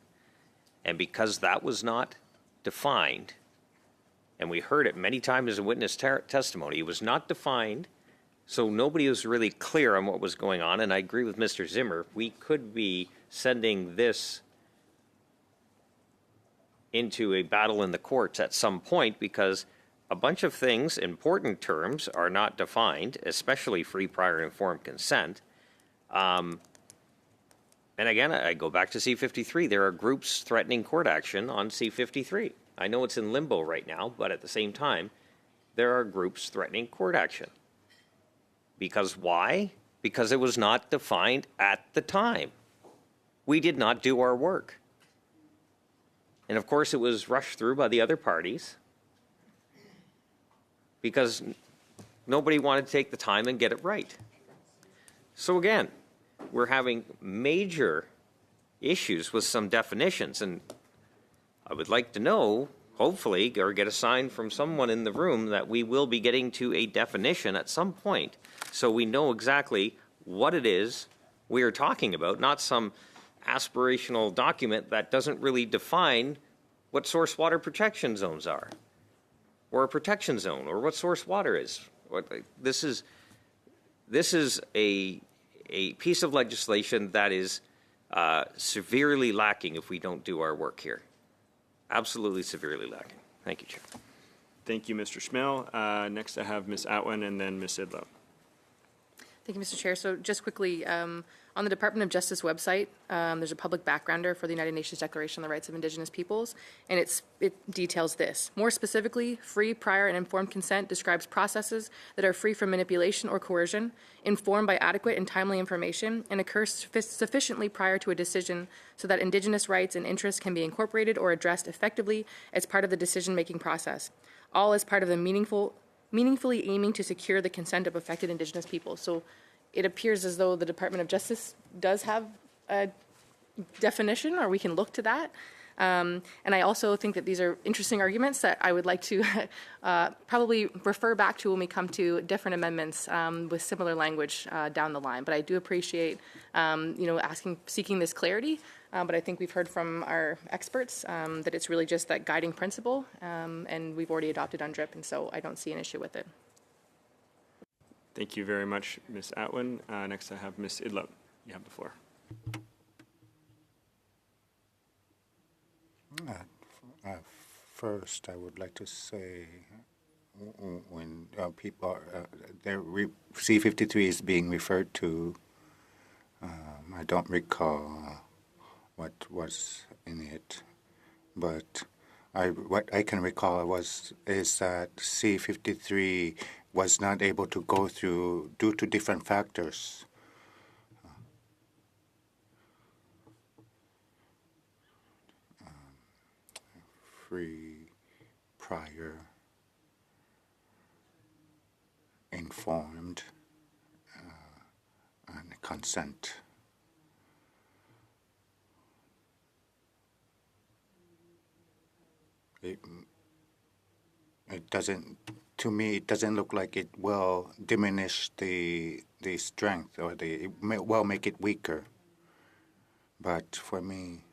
And because that was not defined, and we heard it many times as a witness testimony, it was not defined, so nobody was really clear on what was going on. And I agree with Mr. Zimmer, we could be sending this into a battle in the courts at some point because a bunch of things, important terms, are not defined, especially free, prior, and informed consent. And again, I go back to C-53. There are groups threatening court action on C-53. I know it's in limbo right now, but at the same time, there are groups threatening court action. Because why? Because it was not defined at the time. We did not do our work. And of course, it was rushed through by the other parties because nobody wanted to take the time and get it right. So again, we're having major issues with some definitions, and I would like to know, hopefully, or get a sign from someone in the room that we will be getting to a definition at some point so we know exactly what it is we are talking about, not some aspirational document that doesn't really define what source water protection zones are, or a protection zone, or what source water is. This is a piece of legislation that is severely lacking if we don't do our work here. Absolutely severely lacking. Thank you, Chair. Thank you, Mr. Schmell. Next, I have Ms. Atwin and then Ms. Idlow. Thank you, Mr. Chair. So just quickly, on the Department of Justice website, there's a public backgrounder for the United Nations Declaration on the Rights of Indigenous Peoples, and it details this. More specifically, free, prior, and informed consent describes processes that are free from manipulation or coercion, informed by adequate and timely information, and occurs sufficiently prior to a decision so that Indigenous rights and interests can be incorporated or addressed effectively as part of the decision-making process, all as part of the meaningfully aiming to secure the consent of affected Indigenous peoples. So it appears as though the Department of Justice does have a definition, or we can look to that. And I also think that these are interesting arguments that I would like to probably refer back to when we come to different amendments with similar language down the line. But I do appreciate, seeking this clarity. But I think we've heard from our experts that it's really just that guiding principle, and we've already adopted UNDRIP, and so I don't see an issue with it. Thank you very much, Ms. Atwin. Next, I have Ms. Idlow. You have the floor. First, I would like to say when people are, C-53 is being referred to, I don't recall what was in it, but what I can recall is that C-53 was not able to go through due to different factors. Free, prior, informed, and consent. It doesn't, to me, it doesn't look like it will diminish the strength, or it may well make it weaker. But for me,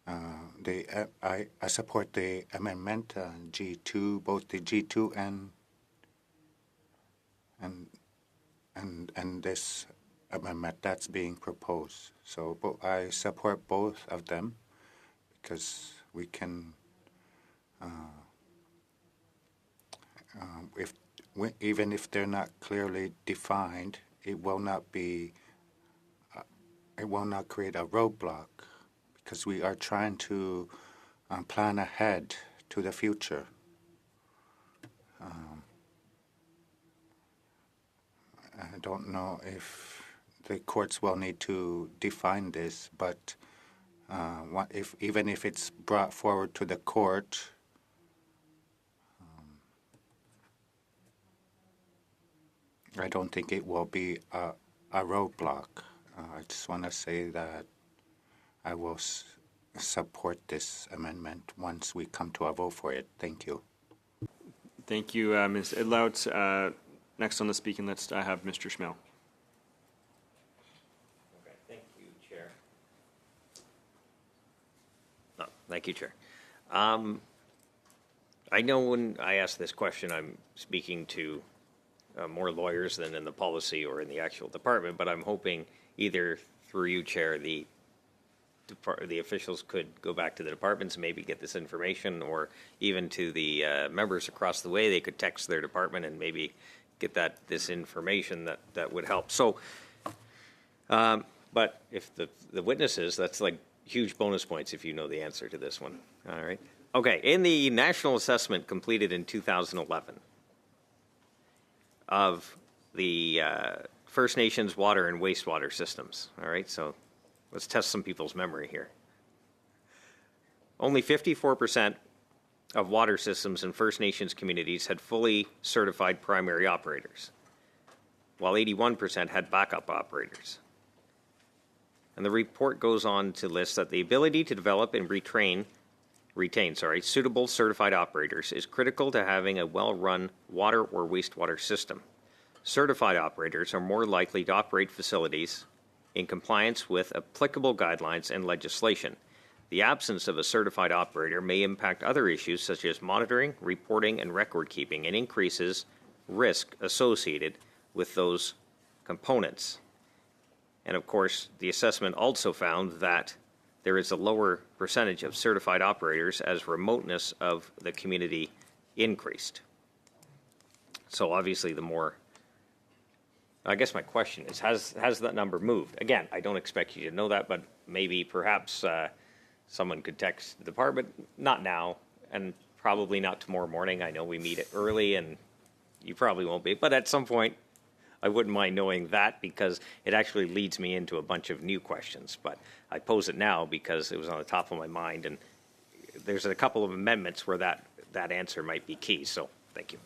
I support the amendment G2, both the G2 and this amendment that's being proposed. So I support both of them because we can. Even if they're not clearly defined, it will not be. It will not create a roadblock because we are trying to plan ahead to the future. I don't know if the courts will need to define this, but even if it's brought forward to the court. I don't think it will be a roadblock. I just want to say that I will support this amendment once we come to a vote for it. Thank you. Thank you, Ms. Idlow. Next on the speaking list, I have Mr. Schmel. Okay, thank you, Chair. Oh, thank you, Chair. I know when I ask this question, I'm speaking to more lawyers than in the policy or in the actual department, but I'm hoping either through you, Chair, the officials could go back to the departments and maybe get this information, or even to the members across the way, they could text their department and maybe get this information that would help. So, but if the witnesses, that's like huge bonus points if you know the answer to this one. All right. Okay. In the national assessment completed in 2011 of the First Nations water and wastewater systems. All right, so let's test some people's memory here. Only 54% of water systems in First Nations communities had fully certified primary operators, while 81% had backup operators. And the report goes on to list that the ability to develop and retain suitable certified operators is critical to having a well-run water or wastewater system. Certified operators are more likely to operate facilities in compliance with applicable guidelines and legislation. The absence of a certified operator may impact other issues such as monitoring, reporting, and record keeping, and increases risk associated with those components. And of course, the assessment also found that there is a lower percentage of certified operators as remoteness of the community increased. So obviously, the more I guess my question is, has that number moved? Again, I don't expect you to know that, but maybe perhaps someone could text the department, not now, and probably not tomorrow morning. I know we meet it early, and you probably won't be, but at some point, I wouldn't mind knowing that because it actually leads me into a bunch of new questions. But I pose it now because it was on the top of my mind, and there's a couple of amendments where that answer might be key. So thank you.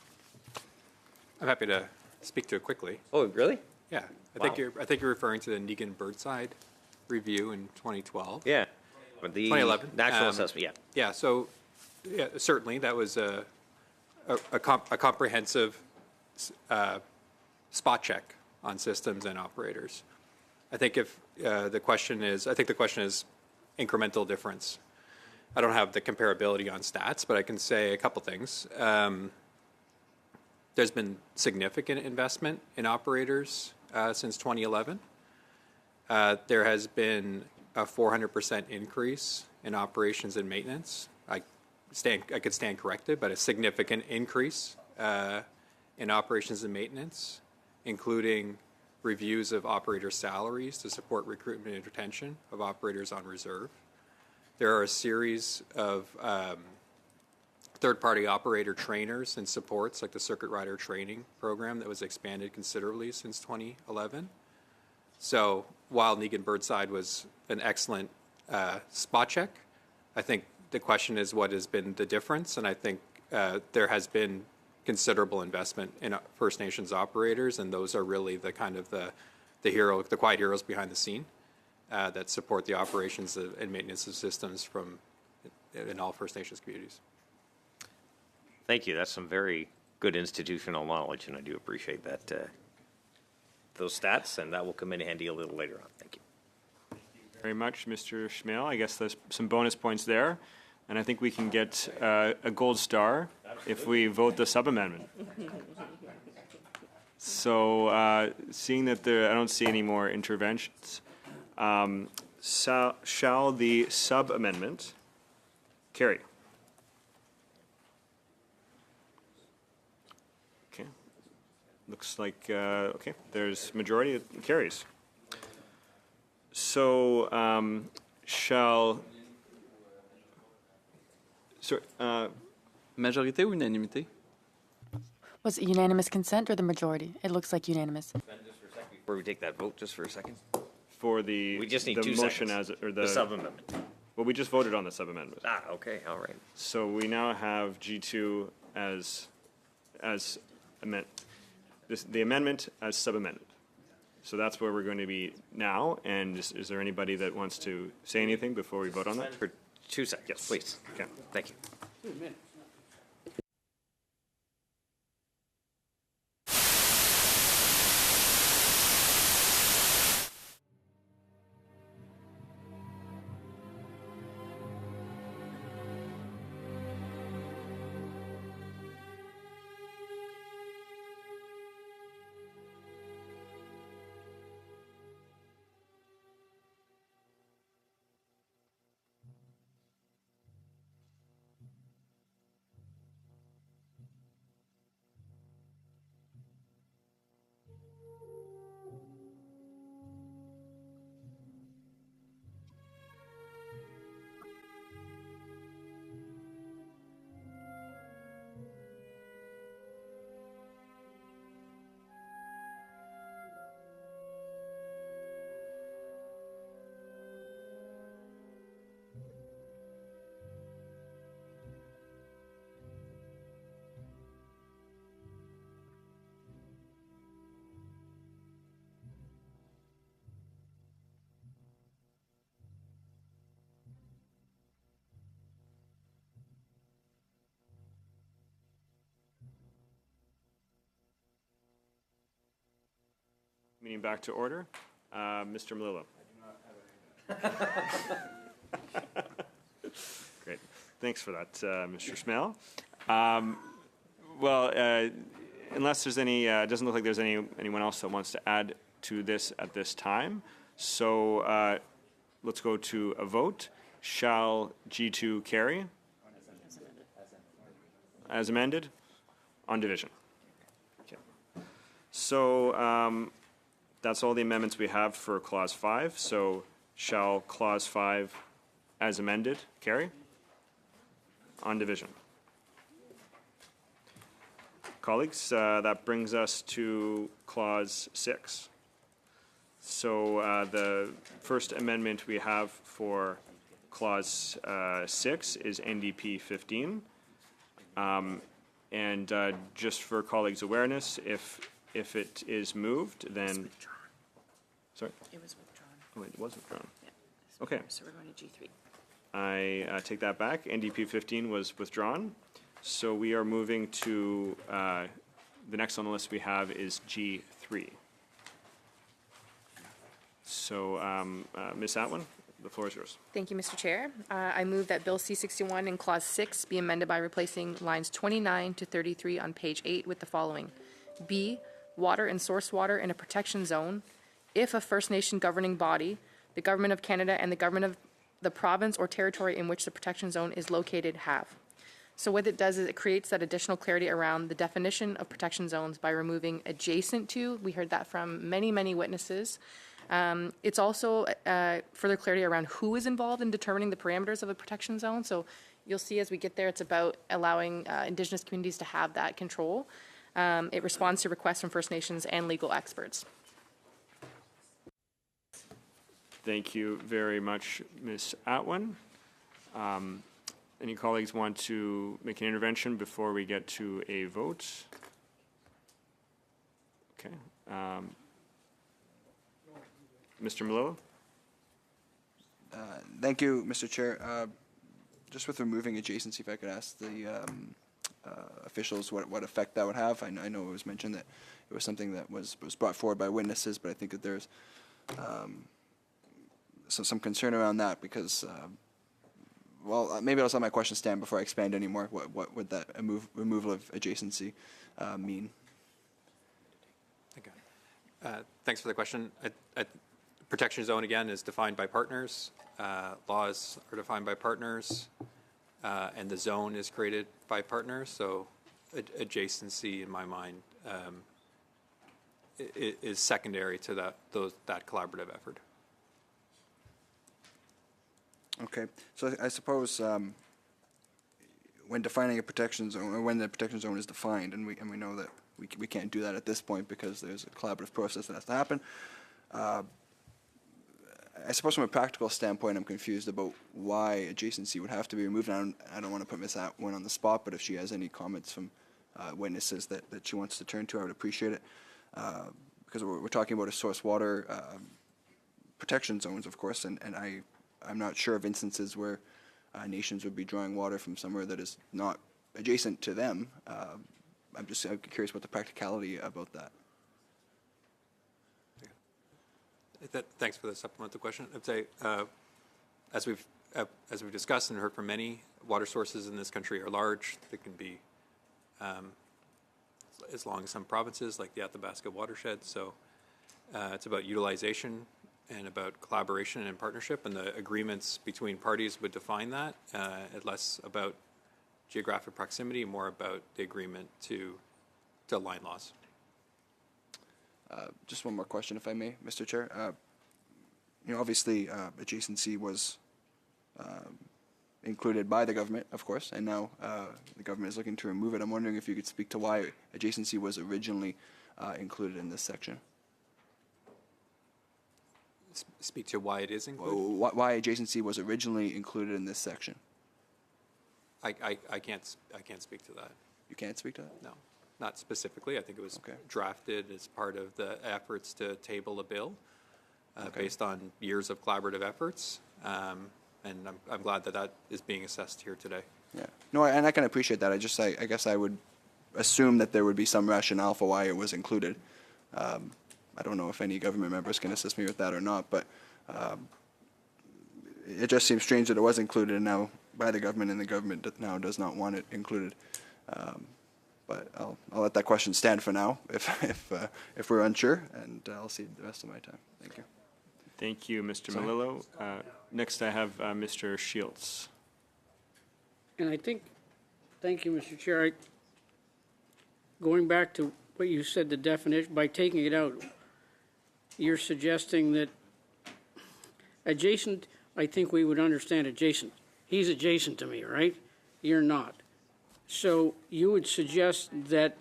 I'm happy to speak to it quickly. Oh, really? Yeah, I think you're referring to the Negan Birdside review in 2012. Yeah, but the 2011 national assessment. Yeah. Yeah. So, yeah, certainly that was a comprehensive spot check on systems and operators. I think if the question is incremental difference. I don't have the comparability on stats, but I can say a couple things. There's been significant investment in operators since 2011. There has been a 400% increase in operations and maintenance. I could stand corrected, but a significant increase in operations and maintenance, including reviews of operator salaries to support recruitment and retention of operators on reserve. There are a series of third-party operator trainers and supports, like the Circuit Rider Training Program that was expanded considerably since 2011. So while Negan Birdside was an excellent spot check, I think the question is what has been the difference, and I think there has been considerable investment in First Nations operators, and those are really the kind of the quiet heroes behind the scene that support the operations and maintenance of systems in all First Nations communities. Thank you. That's some very good institutional knowledge, and I do appreciate that. Those stats, and that will come in handy a little later on. Thank you. Very much, Mr. Schmale. I guess there's some bonus points there, and I think we can get a gold star if we vote the sub-amendment. So seeing that I don't see any more interventions, shall the sub-amendment carry? Okay. Looks like, okay, there's majority, it carries. So Majorité ou unanimité? Was it unanimous consent or the majority? It looks like unanimous. Before we take that vote, just for a second. For the We just need the 2 motion seconds. or the sub-amendment. Well, we just voted on the sub-amendment. Ah, okay, all right. So we now have G2 as the amendment as sub-amended. So that's where we're going to be now. And is there anybody that wants to say anything before we vote on that? For 2 seconds, Yes. please. Okay. Thank you. 2 minutes. Meeting back to order. Mr. Malillo. Great. Thanks for that, Mr. Schmale. Well, unless there's any, it doesn't look like there's anyone else that wants to add to this at this time. So let's go to a vote. Shall G2 carry? As amended? On division. Okay. So That's all the amendments we have for Clause 5. So shall Clause 5 as amended carry? On division. Colleagues, that brings us to Clause 6. So the first amendment we have for Clause 6 is NDP 15. And just for colleagues' awareness, if it is moved, then... Sorry? It was withdrawn. Oh, it was withdrawn. Yeah. Okay. So we're going to G3. I take that back. NDP 15 was withdrawn. So we are moving to, the next on the list we have is G3. So, Ms. Atwin, the floor is yours. Thank you, Mr. Chair. I move that Bill C-61 in Clause 6 be amended by replacing lines 29 to 33 on page 8 with the following. B, water and source water in a protection zone if a First Nation governing body, the Government of Canada, and the Government of the province or territory in which the protection zone is located have. So what it does is it creates that additional clarity around the definition of protection zones by removing adjacent to. We heard that from many, many witnesses. It's also further clarity around who is involved in determining the parameters of a protection zone. So you'll see as we get there, it's about allowing Indigenous communities to have that control. It responds to requests from First Nations and legal experts. Thank you very much, Ms. Atwin. Any colleagues want to make an intervention before we get to a vote? Okay. Mr. Malillo? Thank you, Mr. Chair. Just with removing adjacency, if I could ask the officials what effect that would have. I know it was mentioned that it was something that was brought forward by witnesses, but I think that there's some concern around that because, well, maybe I'll let my question stand before I expand anymore. What would that removal of adjacency mean? Okay. Thanks for the question. Protection zone, again, is defined by partners. Laws are defined by partners, and the zone is created by partners. So adjacency, in my mind, is secondary to that collaborative effort. Okay, so I suppose when defining a protection zone, or when the protection zone is defined, and we know that we can't do that at this point because there's a collaborative process that has to happen. I suppose from a practical standpoint, I'm confused about why adjacency would have to be removed. I don't want to put Ms. Atwin on the spot, but if she has any comments from witnesses that she wants to turn to, I would appreciate it. Because we're talking about a source water protection zones, of course, and I'm not sure of instances where nations would be drawing water from somewhere that is not adjacent to them. I'm curious about the practicality about that. Thanks for the supplemental question. I'd say, as we've discussed and heard from many, water sources in this country are large. They can be as long as some provinces, like the Athabasca watershed. So it's about utilization and about collaboration and partnership, and the agreements between parties would define that. Less about geographic proximity, more about the agreement to align laws. Just one more question, if I may, Mr. Chair. Obviously, adjacency was included by the government, of course, and now the government is looking to remove it. I'm wondering if you could speak to why adjacency was originally included in this section. Speak to why it is included? Why adjacency was originally included in this section. I can't speak to that. You can't speak to that? No, not specifically. I think it was drafted as part of the efforts to table a bill based on years of collaborative efforts, and I'm glad that is being assessed here today. Yeah. No, and I can appreciate that. I guess I would assume that there would be some rationale for why it was included. I don't know if any government members can assist me with that or not, but it just seems strange that it was included now by the government, and the government now does not want it included. But I'll let that question stand for now, if we're unsure, and I'll cede the rest of my time. Thank you. Thank you, Mr. Malillo. Next, I have Mr. Shields. And I think, thank you, Mr. Chair. Going back to what you said, the definition, by taking it out, you're suggesting that adjacent, I think we would understand adjacent. He's adjacent to me, right? You're not. So you would suggest that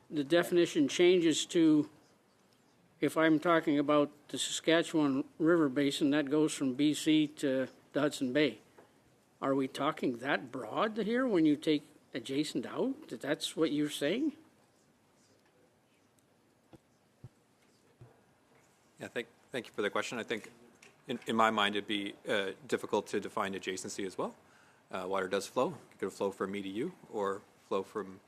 the definition changes to, if I'm talking about the Saskatchewan River Basin, that goes from BC to the Hudson Bay. Are we talking that broad here when you take adjacent out? That's what you're saying? Yeah, thank you for the question. I think in my mind it'd be difficult to define adjacency as well. Water does flow. It could flow from me to you or flow from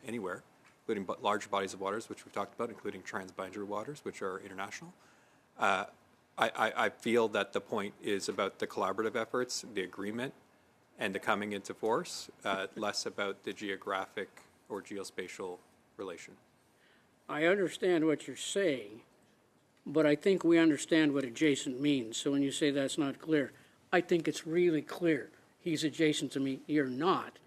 anywhere, including large bodies of waters, which we've talked about, including transboundary waters, which are international. I feel that the point is about the collaborative efforts, the agreement, and the coming into force, less about the geographic or geospatial relation. I understand what you're saying, but I think we understand what adjacent means. So when you say that's not clear, I think it's really clear. He's adjacent to me, you're not.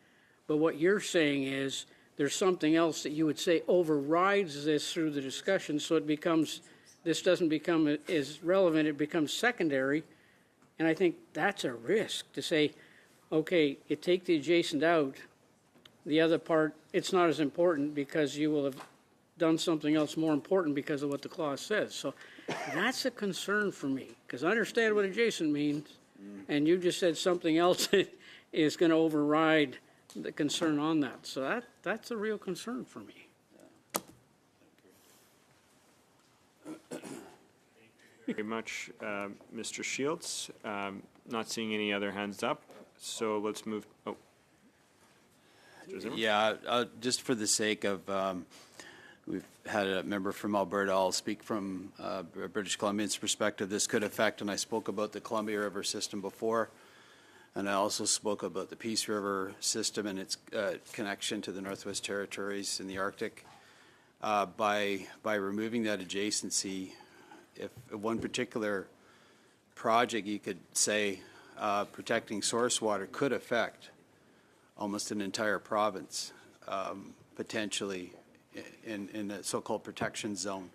But what you're saying is there's something else that you would say overrides this through the discussion, so it becomes, this doesn't become as relevant, it becomes secondary. And I think that's a risk to say, okay, you take the adjacent out, the other part, it's not as important because you will have done something else more important because of what the clause says. So that's a concern for me, because I understand what adjacent means, and you just said something else is going to override the concern on that. So that's a real concern for me. Thank you very much, Mr. Shields. Not seeing any other hands up, so let's move. Oh. Mr. Zimmer? Yeah, just for the sake of, we've had a member from Alberta. I'll speak from British Columbia's perspective. This could affect, and I spoke about the Columbia River system before, and I also spoke about the Peace River system and its connection to the Northwest Territories in the Arctic. By removing that adjacency, if one particular project, you could say, protecting source water could affect almost an entire province, potentially in a so-called protection zone.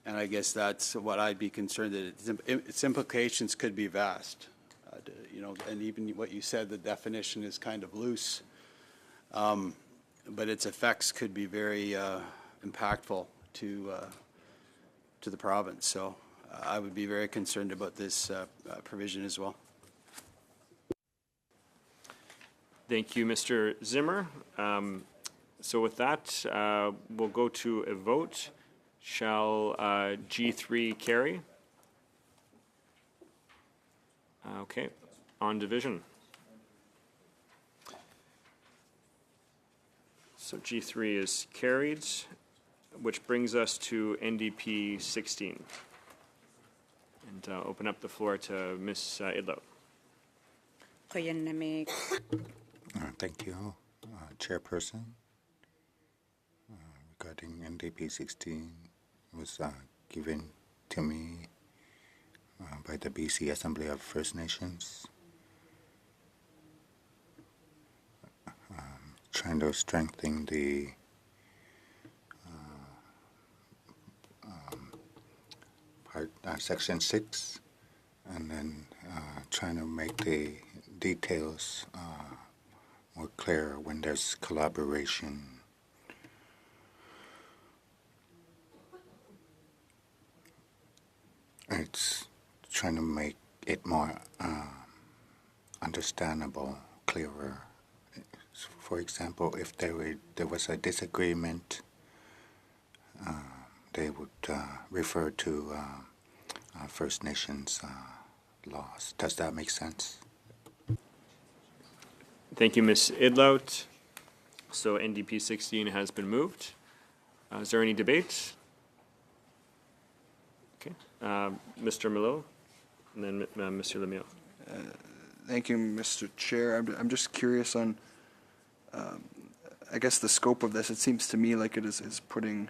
And I guess that's what I'd be concerned that its implications could be vast. You know, and even what you said, the definition is kind of loose, but its effects could be very impactful to the province. So I would be very concerned about this provision as well. Thank you, Mr. Zimmer. So with that, we'll go to a vote. Shall G3 carry? Okay, on division. So G3 is carried, which brings us to NDP 16. And open up the floor to Ms. Idlo. Thank you, Chairperson. Regarding NDP 16, was given to me by the BC Assembly of First Nations, trying to strengthen the Section 6, and then trying to make the details more clear when there's collaboration. It's trying to make it more understandable, clearer. For example, if there was a disagreement, they would refer to First Nations laws. Does that make sense? Thank you, Ms. Idlout. So NDP 16 has been moved. Is there any debate? Okay. Mr. Milo, and then Mr. Lemieux. Thank you, Mr. Chair. I'm just curious on, I guess, the scope of this. It seems to me like it is putting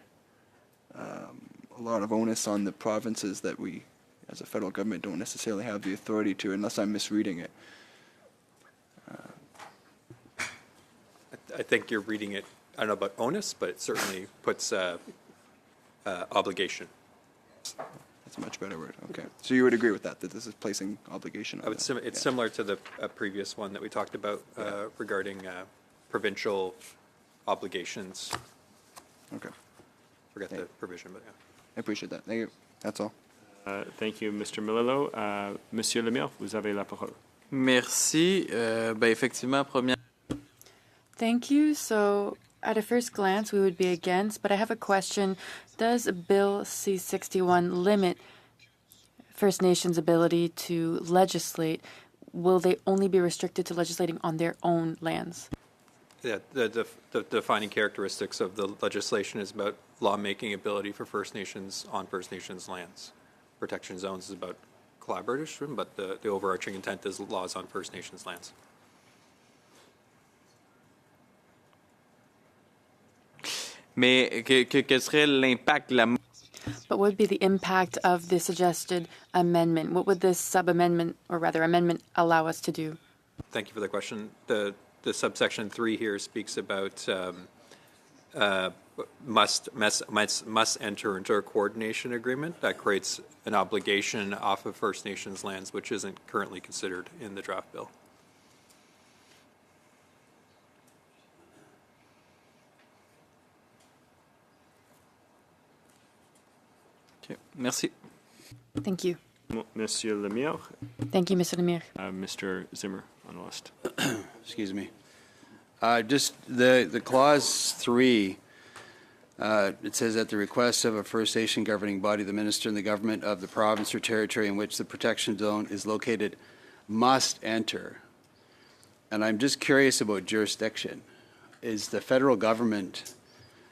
a lot of onus on the provinces that we, as a federal government, don't necessarily have the authority to, unless I'm misreading it. I think you're reading it, I don't know about onus, but it certainly puts obligation That's a much better word. Okay. So you would agree with that this is placing obligation on It's similar to the previous one that we talked about regarding provincial obligations. Okay. Forget the provision, but yeah. I appreciate that. Thank you. That's all. Thank you, Mr. Melillo. Monsieur Lemire, vous avez la parole. Merci. Ben effectivement, première. Thank you. So, at a first glance, we would be against, but I have a question. Does Bill C-61 limit First Nations' ability to legislate? Will they only be restricted to legislating on their own lands? Yeah, the defining characteristics of the legislation is about lawmaking ability for First Nations on First Nations lands. Protection zones is about collaboration, but the overarching intent is laws on First Nations lands. Mais quel serait l'impact de la. But what would be the impact of the suggested amendment? What would this sub-amendment, or rather amendment, allow us to do? Thank you for the question. The subsection 3 here speaks about must enter into a coordination agreement. That creates an obligation off of First Nations lands, which isn't currently considered in the draft bill. Okay. Merci. Thank you. Monsieur Lemire. Thank you, Mr. Lemire. Mr. Zimmer on the list. Excuse me. Just the clause 3, it says at the request of a First Nation governing body, the minister and the government of the province or territory in which the protection zone is located must enter. And I'm just curious about jurisdiction. Is the federal government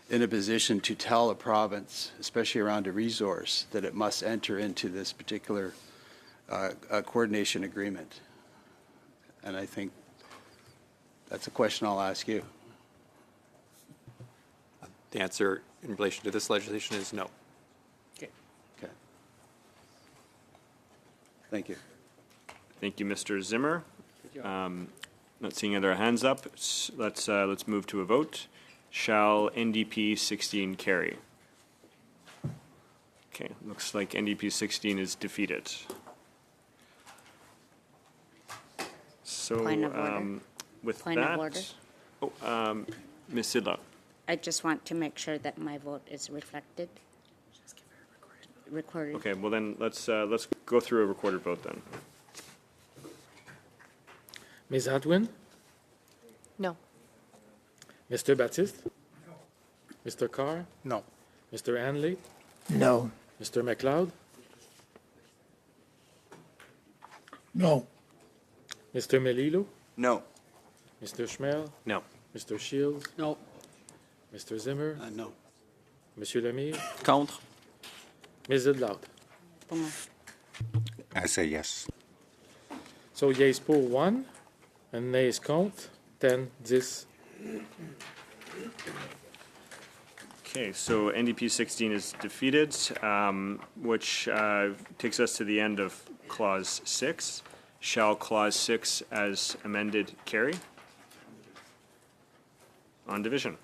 in a position to tell a province, especially around a resource, that it must enter into this particular coordination agreement? And I think that's a question I'll ask you. The answer in relation to this legislation is no. Okay. Okay. Thank you. Thank you, Mr. Zimmer. Not seeing other hands up. Let's move to a vote. Shall NDP 16 carry? Okay, looks like NDP 16 is defeated. So Point of order. with Point that, of order. Ms. Sidlaw. I just want to make sure that my vote is reflected. Recorded. Okay, well then let's go through a recorded vote then. Ms. Atwin? No. Mr. Baptiste? No. Mr. Carr? No. Mr. Hanley? No. Mr. McLeod? No. Mr. Melillo? No. Mr. Schmel? No. Mr. Shields? No. Mr. Zimmer? No. Monsieur Lemire? Contre. Ms. Zidlaut? I say yes. So, yeas pour 1, and nays contre, 10, 10. Okay, so NDP 16 is defeated, which takes us to the end of Clause 6. Shall Clause 6 as amended carry? On division.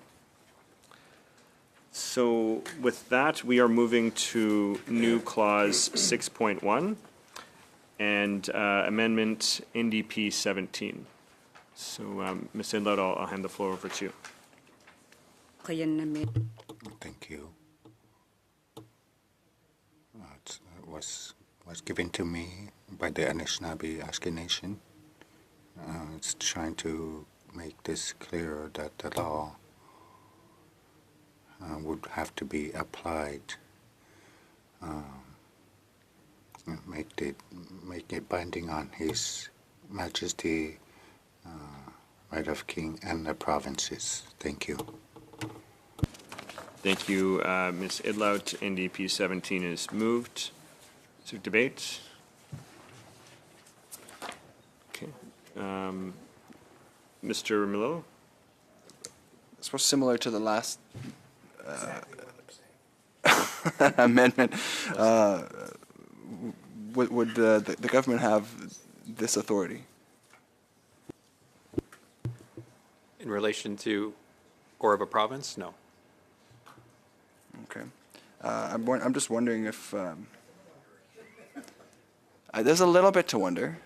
So with that, we are moving to new Clause 6.1 and Amendment NDP 17. So, Ms. Inlow, I'll hand the floor over to you. Thank you. It was given to me by the Anishinaabe Aski Nation. It's trying to make this clear that the law would have to be applied, make it binding on His Majesty, Right of King, and the provinces. Thank you. Thank you, Ms. Idlout. NDP 17 is moved to debate. Okay. Mr. Melillo? I suppose similar to the last amendment, would the government have this authority? In relation to, or of a province? No. Okay. I'm just wondering if There's a little bit to wonder.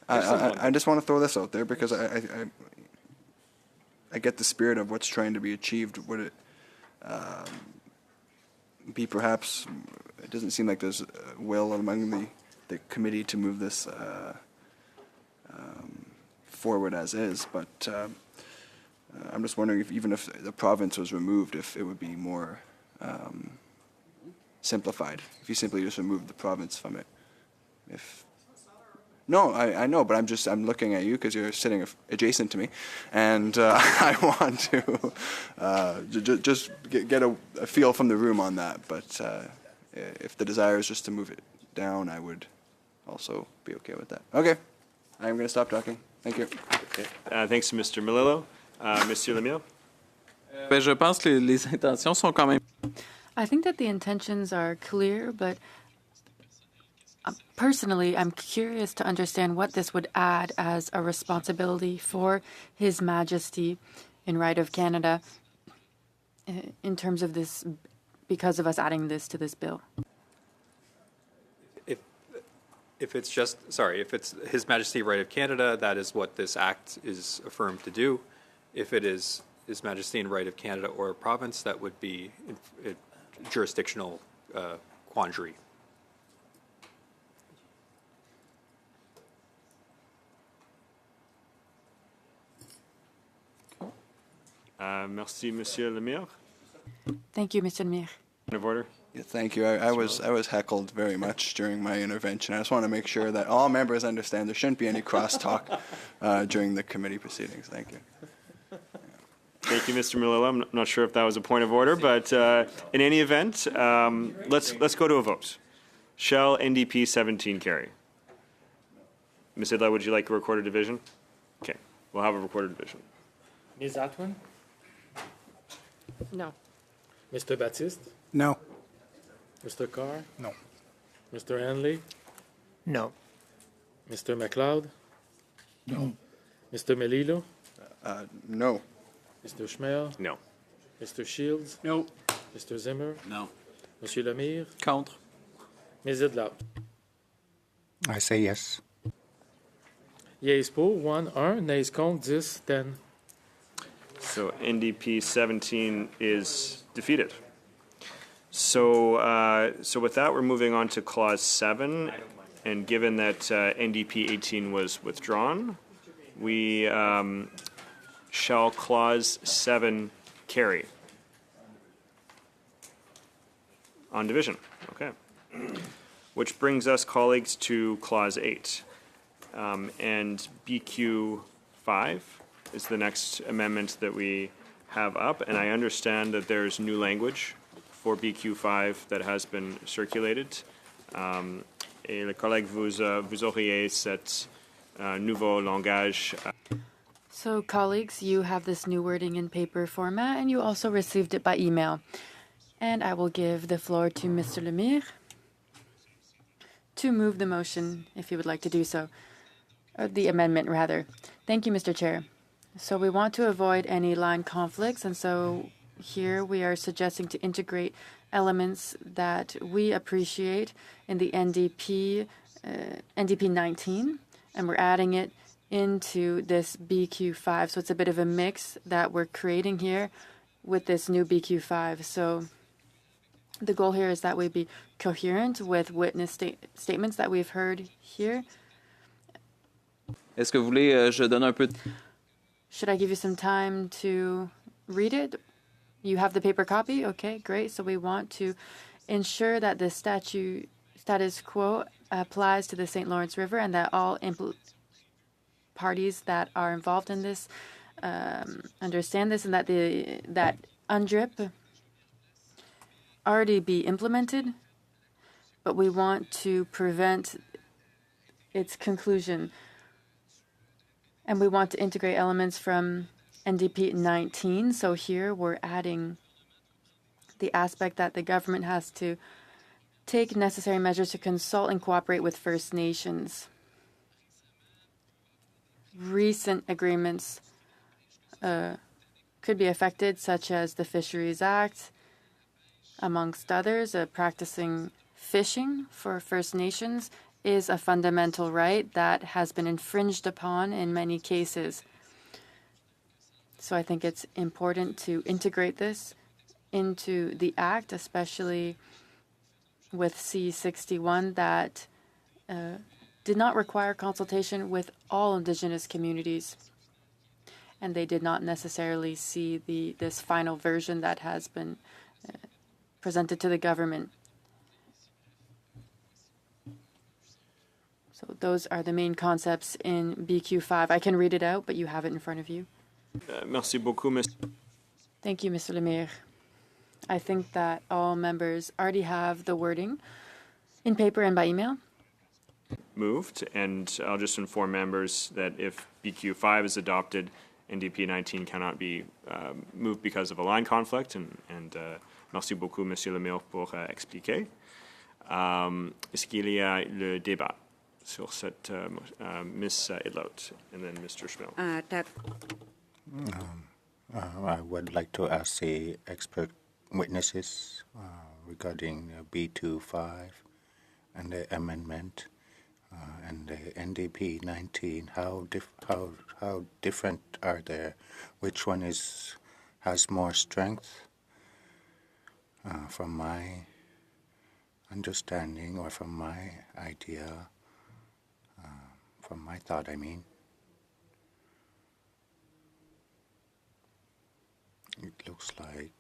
I just want to throw this out there because I get the spirit of what's trying to be achieved. Would it be perhaps, it doesn't seem like there's will among the committee to move this forward as is, but I'm just wondering if even if the province was removed, if it would be more simplified, if you simply just remove the province from it. No, I know, but I'm looking at you because you're sitting adjacent to me, and I want to just get a feel from the room on that. But if the desire is just to move it down, I would also be okay with that. Okay, I'm going to stop talking. Thank you. Okay. Thanks to Mr. Melillo. Monsieur Lemieux? Je pense que les intentions sont quand même. I think that the intentions are clear, but personally, I'm curious to understand what this would add as a responsibility for His Majesty in Right of Canada in terms of this, because of us adding this to this bill. If it's His Majesty Right of Canada, that is what this act is affirmed to do. If it is His Majesty in Right of Canada or a province, that would be a jurisdictional quandary. Merci, Monsieur Lemire. Thank you, Mr. Lemire. Point of order. Yeah, thank you. I was heckled very much during my intervention. I just want to make sure that all members understand there shouldn't be any crosstalk during the committee proceedings. Thank you. Thank you, Mr. Melillo. I'm not sure if that was a point of order, but in any event, let's go to a vote. Shall NDP 17 carry? Ms. Idla, would you like a recorded division? Okay, we'll have a recorded division. Ms. Atwin? No. Mr. Baptiste? No. Mr. Carr? No. Mr. Henley? No. Mr. McLeod? No. Mr. Melillo? No. Mr. Schmel? No. Mr. Shields? No. Mr. Zimmer? No. Monsieur Lemire? Contre. Ms. Idla? I say yes. Yeas pour, 1, nays contre, 10. So NDP 17 is defeated. So with that, we're moving on to Clause 7. And given that NDP 18 was withdrawn, we shall Clause 7 carry? On division. Okay. Which brings us, colleagues, to Clause 8. And BQ 5 is the next amendment that we have up. And I understand that there's new language for BQ 5 that has been circulated. Et le collègue, vous auriez cet nouveau langage. So, colleagues, you have this new wording in paper format, and you also received it by email. And I will give the floor to Mr. Lemire to move the motion, if you would like to do so. Or the amendment, rather. Thank you, Mr. Chair. So we want to avoid any line conflicts, and so here we are suggesting to integrate elements that we appreciate in the NDP 19, and we're adding it into this BQ5. So it's a bit of a mix that we're creating here with this new BQ5. So the goal here is that we be coherent with witness statements that we've heard here. Est-ce que vous voulez je donne un peu Should I give you some time to read it? You have the paper copy? Okay, great. So we want to ensure that the status quo applies to the St. Lawrence River and that all parties that are involved in this understand this, and that that UNDRIP already be implemented, but we want to prevent its conclusion. And we want to integrate elements from NDP 19. So here we're adding the aspect that the government has to take necessary measures to consult and cooperate with First Nations. Recent agreements could be affected, such as the Fisheries Act, amongst others, practicing fishing for First Nations is a fundamental right that has been infringed upon in many cases. So I think it's important to integrate this into the Act, especially with C61 that did not require consultation with all Indigenous communities. And they did not necessarily see this final version that has been presented to the government. So those are the main concepts in BQ5. I can read it out, but you have it in front of you. Merci beaucoup, Ms. Thank you, Mr. Lemire. I think that all members already have the wording in paper and by email. Moved, and I'll just inform members that if BQ5 is adopted, NDP 19 cannot be moved because of a line conflict, and merci beaucoup, Monsieur le Maire, pour expliquer. Est-ce qu'il y a le débat sur cette Ms. Idlout, and then Mr. Schmidt? I would like to ask the expert witnesses regarding B25 and the amendment and the NDP 19. How different are they? Which one has more strength? From my understanding or from my idea, from my thought, I mean. It looks like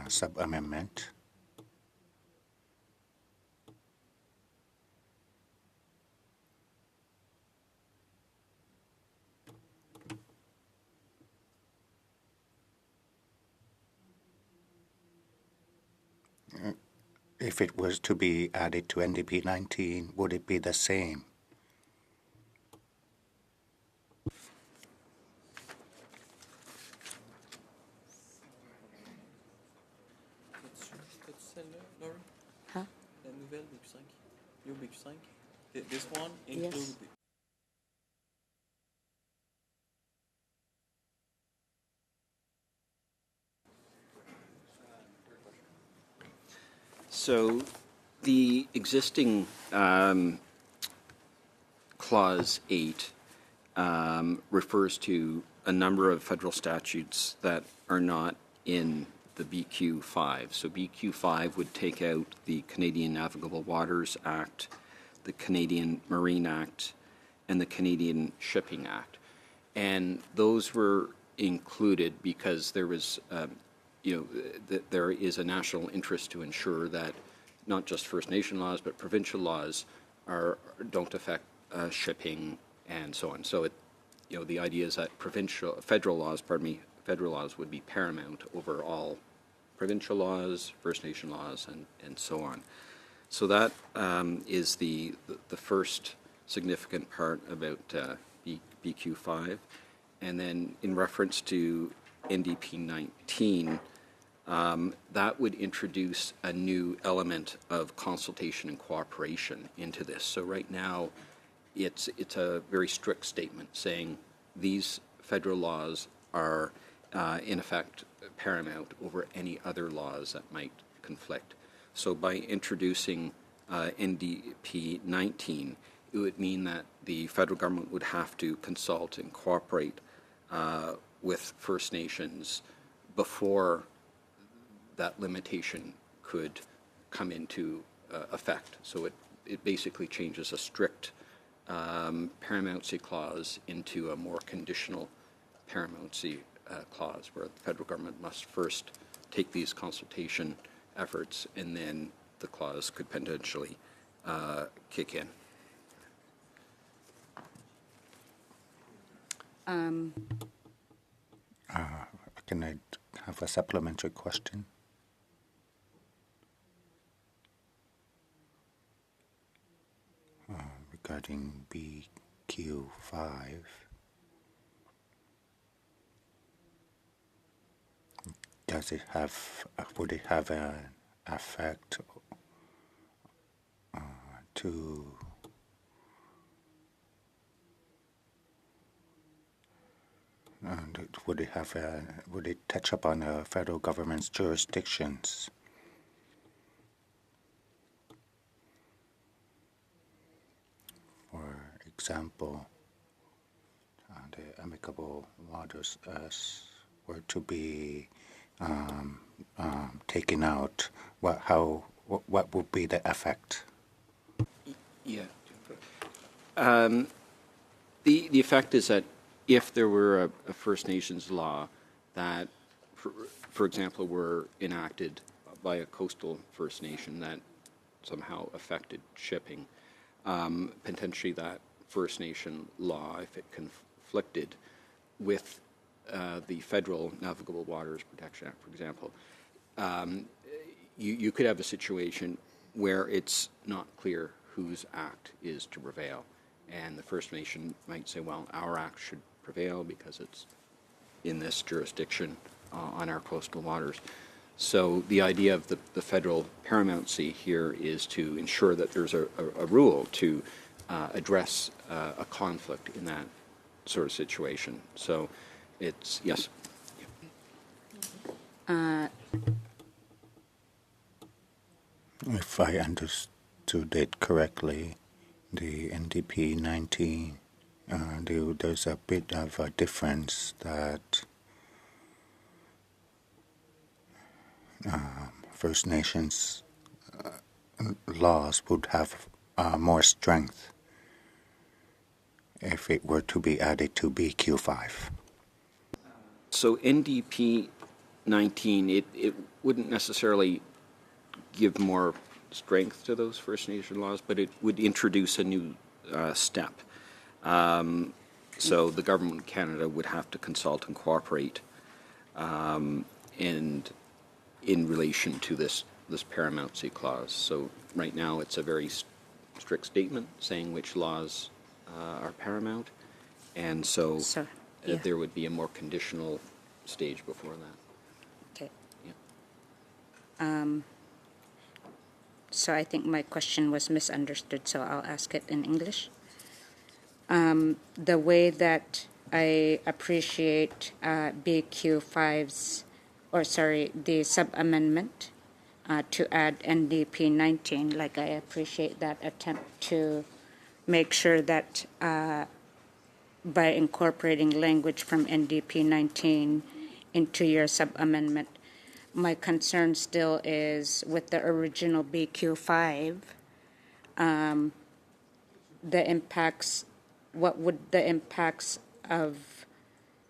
sub-amendment. If it was to be added to NDP 19, would it be the same? Huh? La nouvelle BQ5. Your BQ5. This one Yes. includes. So the existing Clause 8 refers to a number of federal statutes that are not in the BQ5. So BQ5 would take out the Canadian Navigable Waters Act, the Canadian Marine Act, and the Canadian Shipping Act. And those were included because there was, there is a national interest to ensure that not just First Nation laws, but provincial laws don't affect shipping and so on. So the idea is that federal laws would be paramount over all provincial laws, First Nation laws, and so on. So that is the first significant part about BQ5. And then in reference to NDP 19, that would introduce a new element of consultation and cooperation into this. So right now, it's a very strict statement saying these federal laws are in effect paramount over any other laws that might conflict. So by introducing NDP 19, it would mean that the federal government would have to consult and cooperate with First Nations before that limitation could come into effect. So it basically changes a strict paramountcy clause into a more conditional paramountcy clause, where the federal government must first take these consultation efforts, and then the clause could potentially kick in. Can I have a supplementary question? Regarding BQ5. Would it have an effect And would it touch upon the federal government's jurisdictions? For example, the amicable waters were to be taken out. What would be the effect? Yeah. The effect is that if there were a First Nations law that, for example, were enacted by a coastal First Nation that somehow affected shipping, potentially that First Nation law, if it conflicted with the Federal Navigable Waters Protection Act, for example, you could have a situation where it's not clear whose act is to prevail. And the First Nation might say, well, our act should prevail because it's in this jurisdiction on our coastal waters. So the idea of the federal paramountcy here is to ensure that there's a rule to address a conflict in that sort of situation. So it's, yes. If I understood it correctly, the NDP 19, there's a bit of a difference that First Nations laws would have more strength if it were to be added to BQ5. So NDP 19, it wouldn't necessarily give more strength to those First Nation laws, but it would introduce a new step. So the government of Canada would have to consult and cooperate and in relation to this paramountcy clause. So right now it's a very strict statement saying which laws are paramount, and so there would be a more conditional stage before that. Okay. Yeah. So I think my question was misunderstood, so I'll ask it in English. The way that I appreciate BQ5's, the sub-amendment to add NDP 19, like I appreciate that attempt to make sure that by incorporating language from NDP 19 into your sub-amendment, my concern still is with the original BQ5, the impacts, what would the impacts of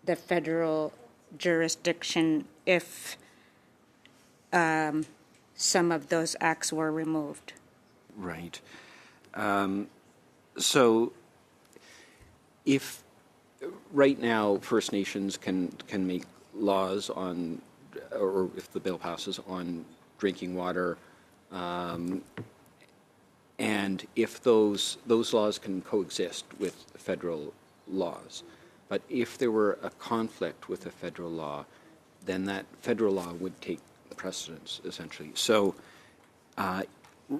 the federal jurisdiction if some of those acts were removed? Right. So if right now First Nations can make laws on, or if the bill passes, on drinking water, and if those laws can coexist with federal laws, but if there were a conflict with a federal law, then that federal law would take precedence, essentially. So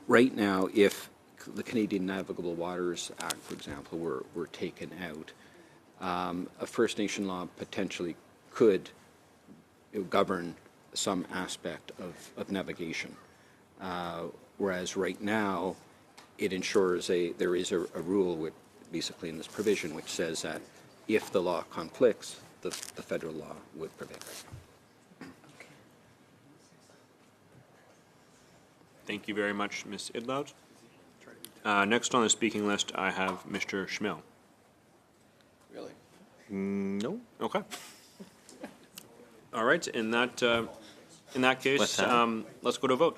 right now, if the Canadian Navigable Waters Act, for example, were taken out, a First Nation law potentially could govern some aspect of navigation, whereas right now it ensures there is a rule with, basically in this provision, which says that if the law conflicts, the federal law would prevail. Thank you very much, Ms. Idlout. Next on the speaking list, I have Mr. Schmill. Really? No. Okay. All right. In that case, let's go to a vote.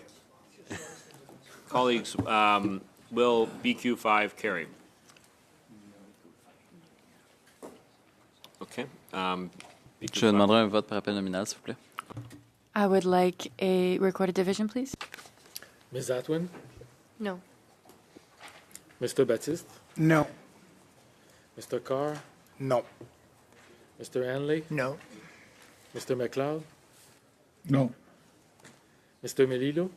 Colleagues, will BQ5 carry? Okay. Je demanderai un vote par appel nominal, s'il vous plaît. I would like a recorded division, please. Ms. Atwin? No. Mr. Baptiste? No. Mr. Carr? No. Mr. Hanley? No. Mr. McLeod? No. Mr. Melillo?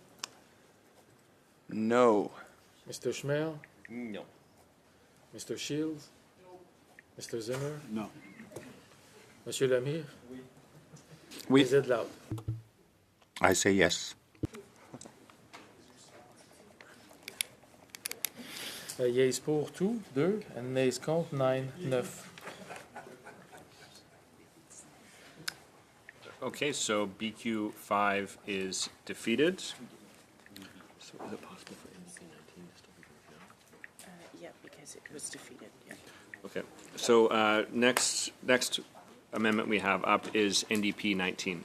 No. Mr. Schmel? No. Mr. Shields? Mr. Zimmer? No. Monsieur Lemire? Oui. Is it loud? I say yes. Yeas pour 2, and nays contre 9, 9. Okay, so BQ5 is defeated. So is it possible for NDP 19 to still be voted down? Yeah, because it was defeated, yeah. Okay, so next amendment we have up is NDP 19.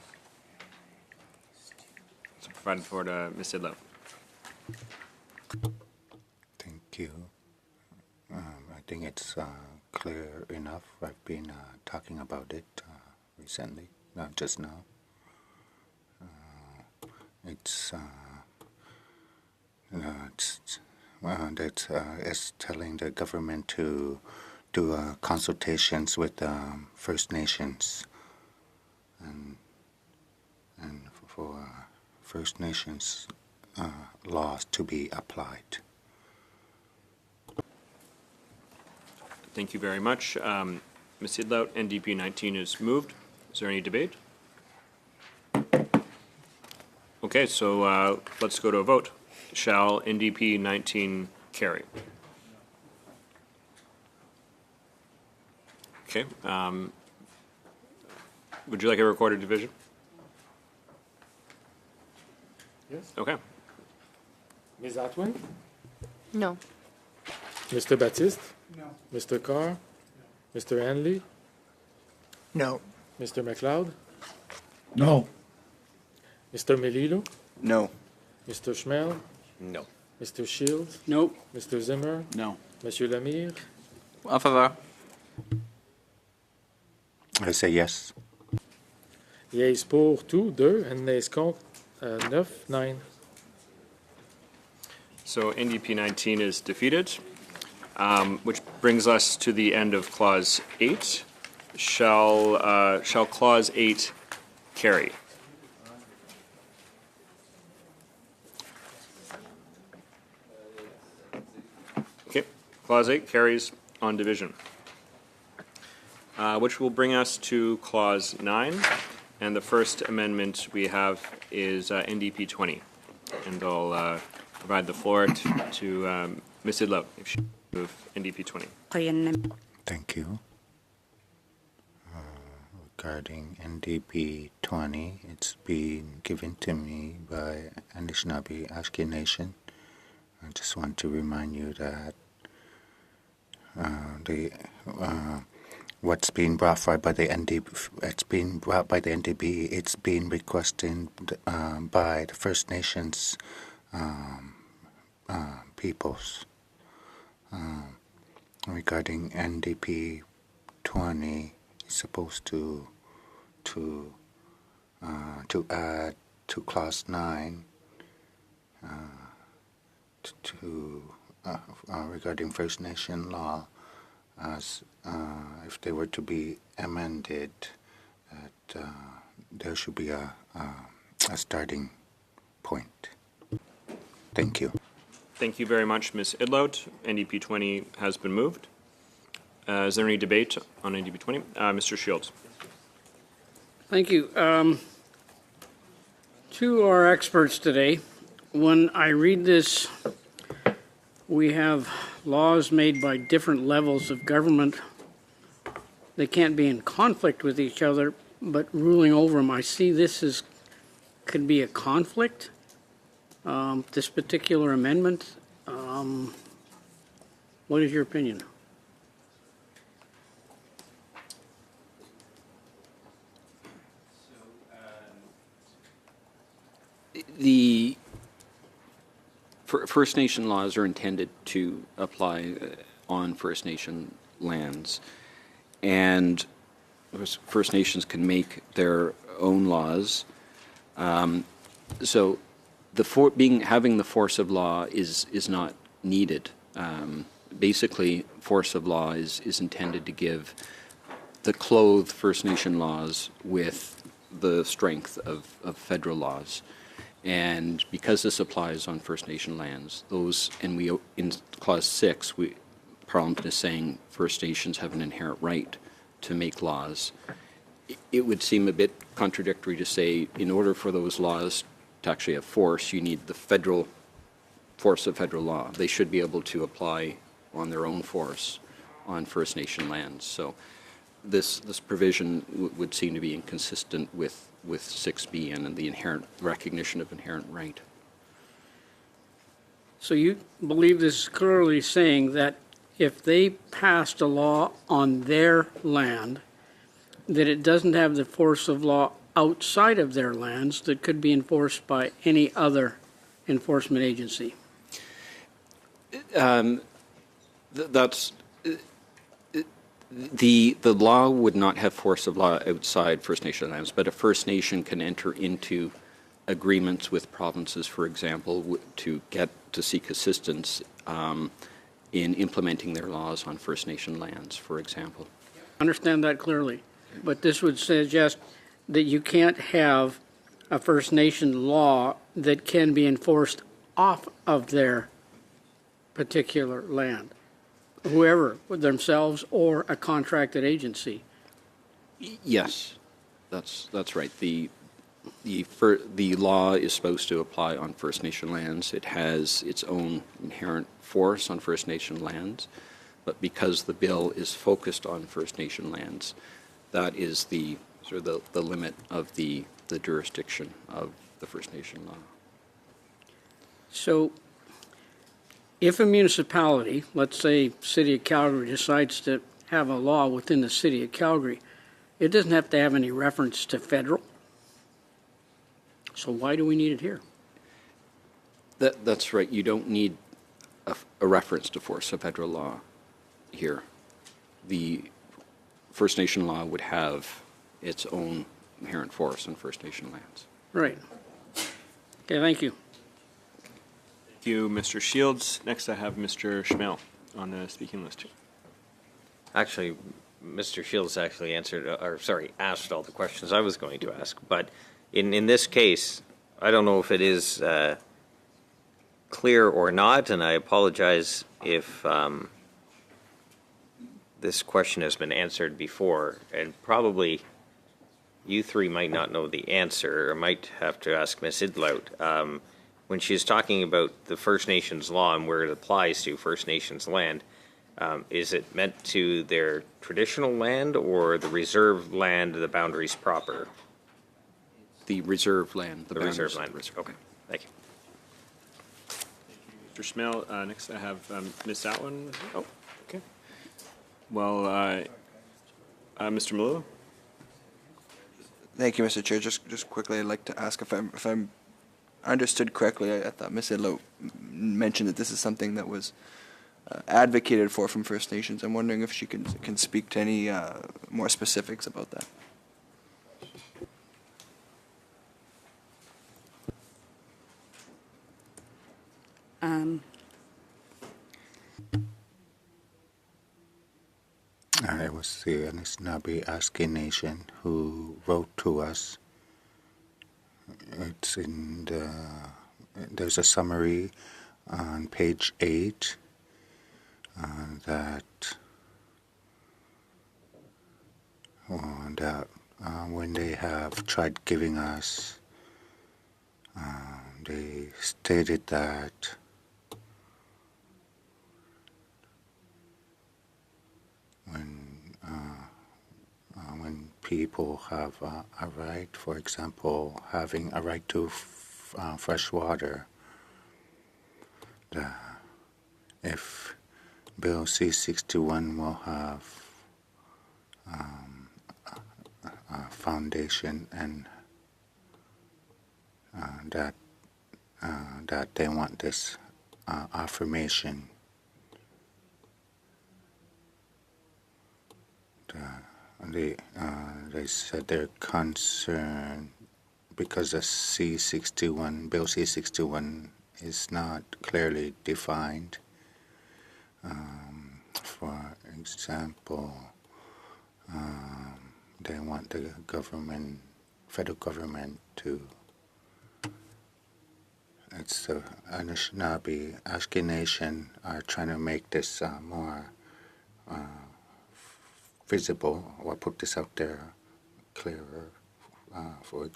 So provided for Ms. Sidlow. Thank you. I think it's clear enough. I've been talking about it recently, not just now. It's telling the government to do consultations with First Nations and for First Nations laws to be applied. Thank you very much. Ms. Sidlow, NDP 19 is moved. Is there any debate? Okay, so let's go to a vote. Shall NDP 19 carry? Okay. Would you like a recorded division? Yes. Okay. Ms. Atwin? No. Mr. Baptiste? No. Mr. Carr? Mr. Hanley? No. Mr. McLeod? No. Mr. Melillo? No. Mr. Schmel? No. Mr. Shields? Nope. Mr. Zimmer? No. Monsieur Lemire? En faveur. I say yes. Yeas pour 2, and nays contre 9, 9. So NDP 19 is defeated, which brings us to the end of Clause 8. Shall Clause 8 carry? Okay, Clause 8 carries on division, which will bring us to Clause 9. And the first amendment we have is NDP 20. And I'll provide the floor to Ms. Sidlow if she move NDP 20. Thank you. Regarding NDP 20, it's been given to me by Anishinaabe Aski Nation. I just want to remind you that what's being brought forward by the NDP, it's been brought by the NDP. It's been requested by the First Nations peoples. Regarding NDP 20, is supposed to add to Clause 9 regarding First Nation law, as if they were to be amended, that there should be a starting point. Thank you. Thank you very much, Ms. Idlout. NDP 20 has been moved. Is there any debate on NDP 20? Mr. Shields. Thank you. To our experts today, when I read this, we have laws made by different levels of government. They can't be in conflict with each other, but ruling over them. I see this could be a conflict. This particular amendment. What is your opinion? The First Nation laws are intended to apply on First Nation lands, and First Nations can make their own laws. So having the force of law is not needed. Basically, force of law is intended to clothe First Nation laws with the strength of federal laws. And because this applies on First Nation lands, in Clause 6, Parliament is saying First Nations have an inherent right to make laws. it would seem a bit contradictory to say in order for those laws to actually have force, you need the federal force of federal law. They should be able to apply on their own force on First Nation lands. So this provision would seem to be inconsistent with 6B and the inherent recognition of inherent right. So you believe this is clearly saying that if they passed a law on their land, that it doesn't have the force of law outside of their lands that could be enforced by any other enforcement agency? That's the law would not have force of law outside First Nation lands, but a First Nation can enter into agreements with provinces, for example, to seek assistance in implementing their laws on First Nation lands, for example. Understand that clearly, but this would suggest that you can't have a First Nation law that can be enforced off of their particular land, whoever, themselves or a contracted agency. Yes, that's right. The law is supposed to apply on First Nation lands. It has its own inherent force on First Nation lands, but because the bill is focused on First Nation lands, that is the sort of the limit of the jurisdiction of the First Nation law. So if a municipality, let's say City of Calgary, decides to have a law within the City of Calgary, it doesn't have to have any reference to federal. So why do we need it here? That's right. You don't need a reference to force of federal law here. The First Nation law would have its own inherent force on First Nation lands. Right. Okay, thank you. Thank you, Mr. Shields. Next, I have Mr. Schmel on the speaking list here. Actually, Mr. Shields actually asked all the questions I was going to ask. But in this case, I don't know if it is clear or not, and I apologize if this question has been answered before, and probably you three might not know the answer, or might have to ask Ms. Idlout. When she's talking about the First Nations law and where it applies to First Nations land, is it meant to their traditional land or the reserve land, the boundaries proper? The reserve land. The reserve land. Okay, thank you. Mr. Schmel. Next, I have Ms. Atwin. Oh, okay. Well, Mr. Malillo. Thank you, Mr. Chair. Just quickly, I'd like to ask if I'm understood correctly. I thought Ms. Idlow mentioned that this is something that was advocated for from First Nations. I'm wondering if she can speak to any more specifics about that. It was the Anishinaabe Aski Nation who wrote to us. It's in there's a summary on page 8 that when they have tried giving us, they stated that when people have a right, for example, having a right to fresh water, if Bill C-61 will have a foundation and that they want this affirmation. They said they're concerned because the C-61, Bill C-61 is not clearly defined. For example, they want the government, federal government to, it's the Anishinaabe Aski Nation are trying to make this more visible, or put this out there clearer for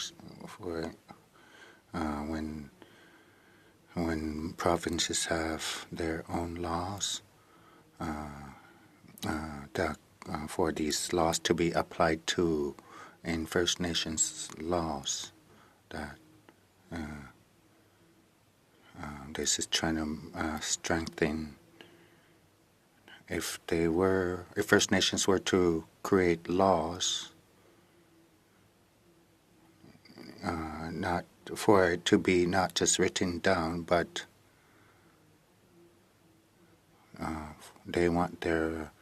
when provinces have their own laws, for these laws to be applied to in First Nations laws, that this is trying to strengthen. If First Nations were to create laws, not for it to be not just written down, but they want their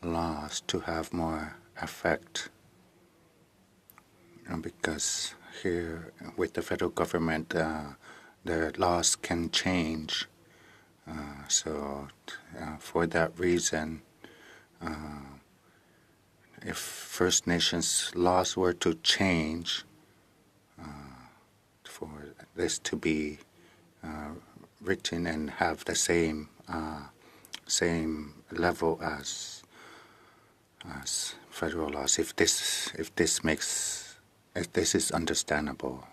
laws to have more effect, because here with the federal government, the laws can change. So for that reason, if First Nations laws were to change, for this to be written and have the same level as federal laws, if this is understandable.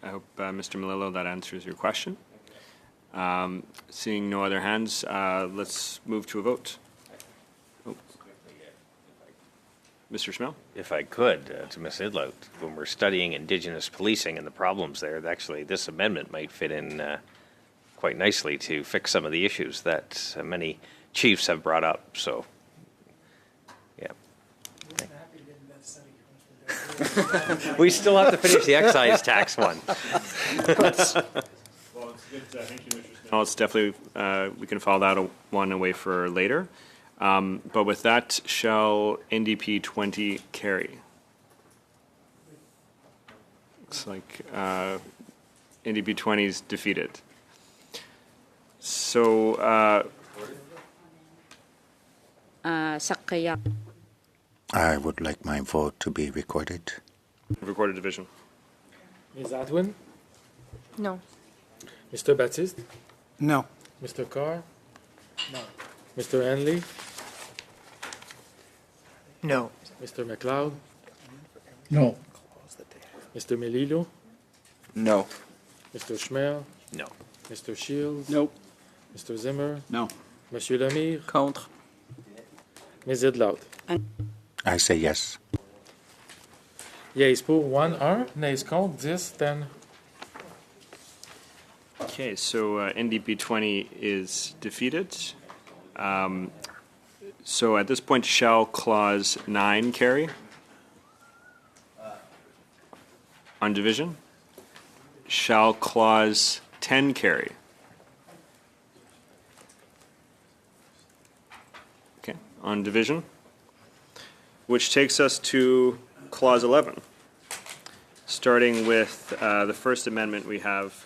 I hope, Mr. Melillo, that answers your question. Seeing no other hands, let's move to a vote. Oh. Mr. Schmel? If I could, to Ms. Idlout, when we're studying Indigenous policing and the problems there, actually this amendment might fit in quite nicely to fix some of the issues that many chiefs have brought up. So, yeah. We still have to finish the excise tax one. Well, it's good. Thank you, Mr. Snell. It's definitely, we can file that one away for later. But with that, shall NDP 20 carry? Looks like NDP 20 is defeated. So, Sakaya. I would like my vote to be recorded. Recorded division. Ms. Atwin? No. Mr. Baptiste? No. Mr. Carr? No. Mr. Henley? No. Mr. McLeod? No. Mr. Melillo? No. Mr. Schmel? No. Mr. Shields? Nope. Mr. Zimmer? No. Monsieur Lemire? Contre. Ms. Idlout? I say yes. Yeas pour 1, nays contre 10. okay, so NDP 20 is defeated. So at this point, shall clause 9 carry? On division? Shall clause 10 carry? Okay, on division. Which takes us to clause 11. Starting with the first amendment we have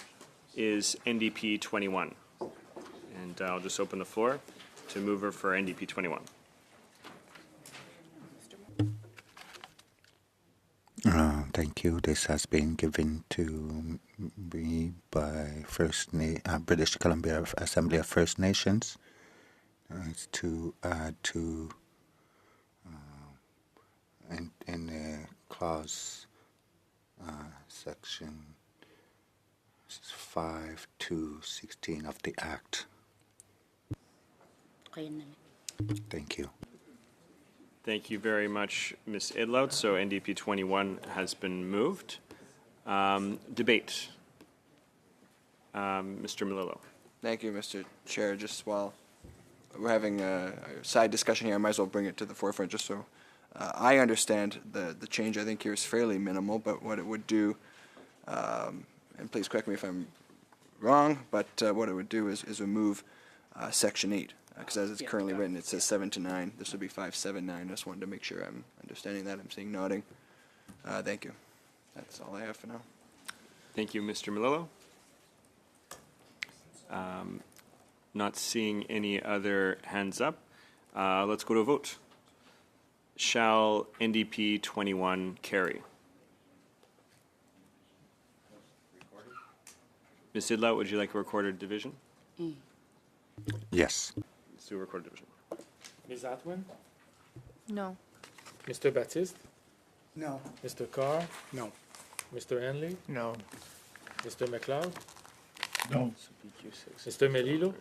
is NDP 21. And I'll just open the floor to mover for NDP 21. Thank you. This has been given to me by British Columbia Assembly of First Nations. It's to add to in the clause section 5 to 16 of the Act. Thank you. Thank you very much, Ms. Idlout. So NDP 21 has been moved. Debate. Mr. Melillo. Thank you, Mr. Chair. Just while we're having a side discussion here, I might as well bring it to the forefront just so I understand the change. I think here is fairly minimal, but what it would do, and please correct me if I'm wrong, but what it would do is remove Section 8. Because as it's currently written, it says 7 to 9. This would be 5, 7, 9. I just wanted to make sure I'm understanding that. I'm seeing nodding. Thank you. That's all I have for now. Thank you, Mr. Melillo. Not seeing any other hands up. Let's go to a vote. Shall NDP 21 carry? Ms. Idlout, would you like a recorded division? Yes. to Recorder Division. Ms. Atwin? No. Mr. Baptiste? No. Mr. Carr? No. Mr. Henley? No. Mr. McLeod? No. Mr. Melillo?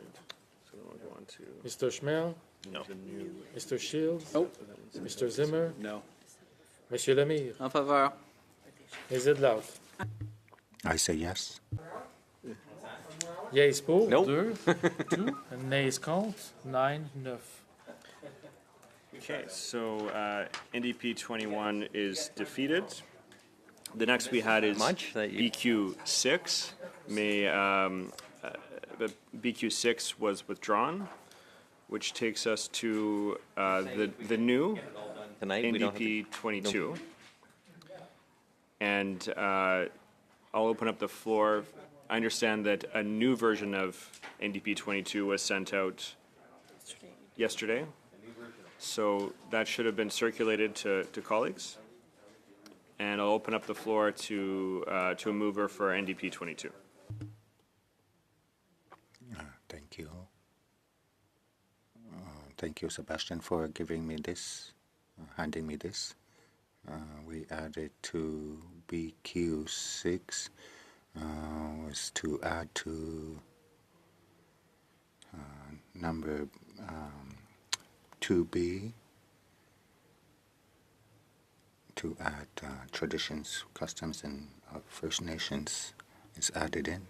So we'll go on to Mr. Schmel? no. Mr. Shields? Nope. Mr. Zimmer? No. Monsieur Lemire? En faveur. Ms. Idlaut? I say yes. Yeas pour, Nope. 2, and nays contre, 9, 9. Okay, so NDP 21 is defeated. The next we had is Much that you- BQ 6. BQ 6 was withdrawn, which takes us to the new Tonight, we don't have NDP 22. And I'll open up the floor. I understand that a new version of NDP 22 was sent out yesterday. So that should have been circulated to colleagues. And I'll open up the floor to a mover for NDP 22. Thank you. Thank you, Sebastian, for giving me this, handing me this. We added to BQ6 was to add to number 2B to add traditions, customs, and First Nations is added in.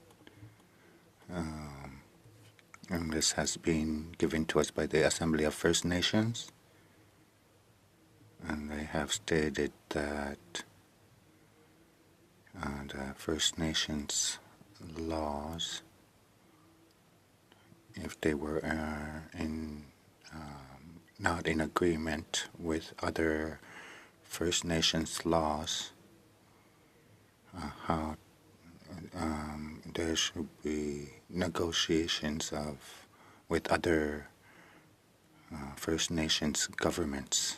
And this has been given to us by the Assembly of First Nations. And they have stated that the First Nations laws, if they were not in agreement with other First Nations laws, how there should be negotiations with other First Nations governments.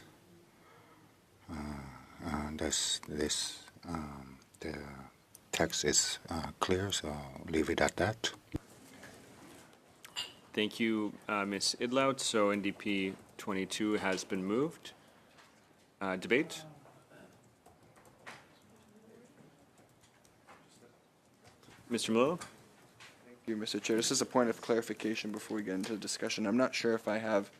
The text is clear, so I'll leave it at that. Thank you, Ms. Idlaut. So NDP 22 has been moved. Debate? Mr. Melillo? Thank you, Mr. Chair. This is a point of clarification before we get into the discussion. I'm not sure if I have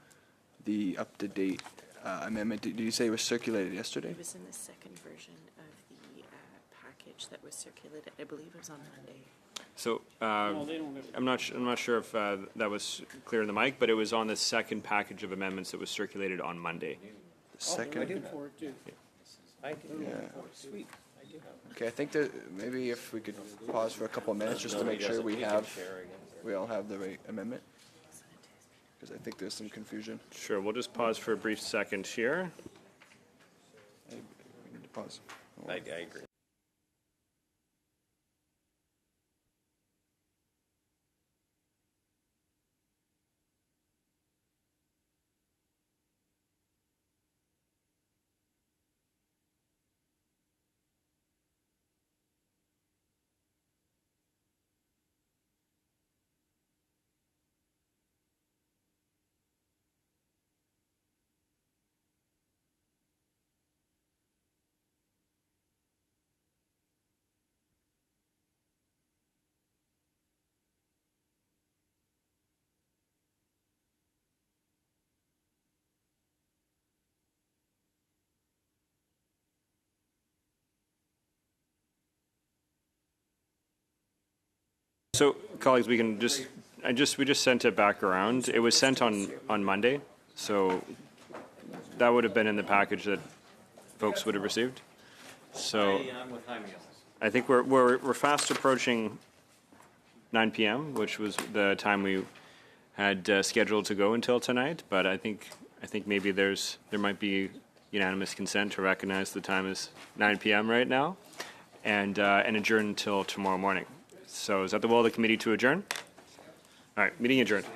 the up-to-date amendment. Did you say it was circulated yesterday? It was in the second version of the package that was circulated. I believe it was on Monday. So they don't have- I'm not sure if that was clear in the mic, but it was on the second package of amendments that was circulated on Monday. The second? For it too. I do. Yeah. Sweet. I do have. Okay, I think that maybe if we could pause for a couple of minutes just to make sure we all have the right amendment. Because I think there's some confusion. Sure, we'll just pause for a brief second here. We need to pause. I agree. So, colleagues, we just sent it back around. It was sent on Monday, so that would have been in the package that folks would have received. So, I think we're fast approaching 9 p.m., which was the time we had scheduled to go until tonight. But I think maybe there might be unanimous consent to recognize the time is 9 p.m. right now, and adjourn until tomorrow morning. So is that the will of the committee to adjourn? All right, meeting adjourned.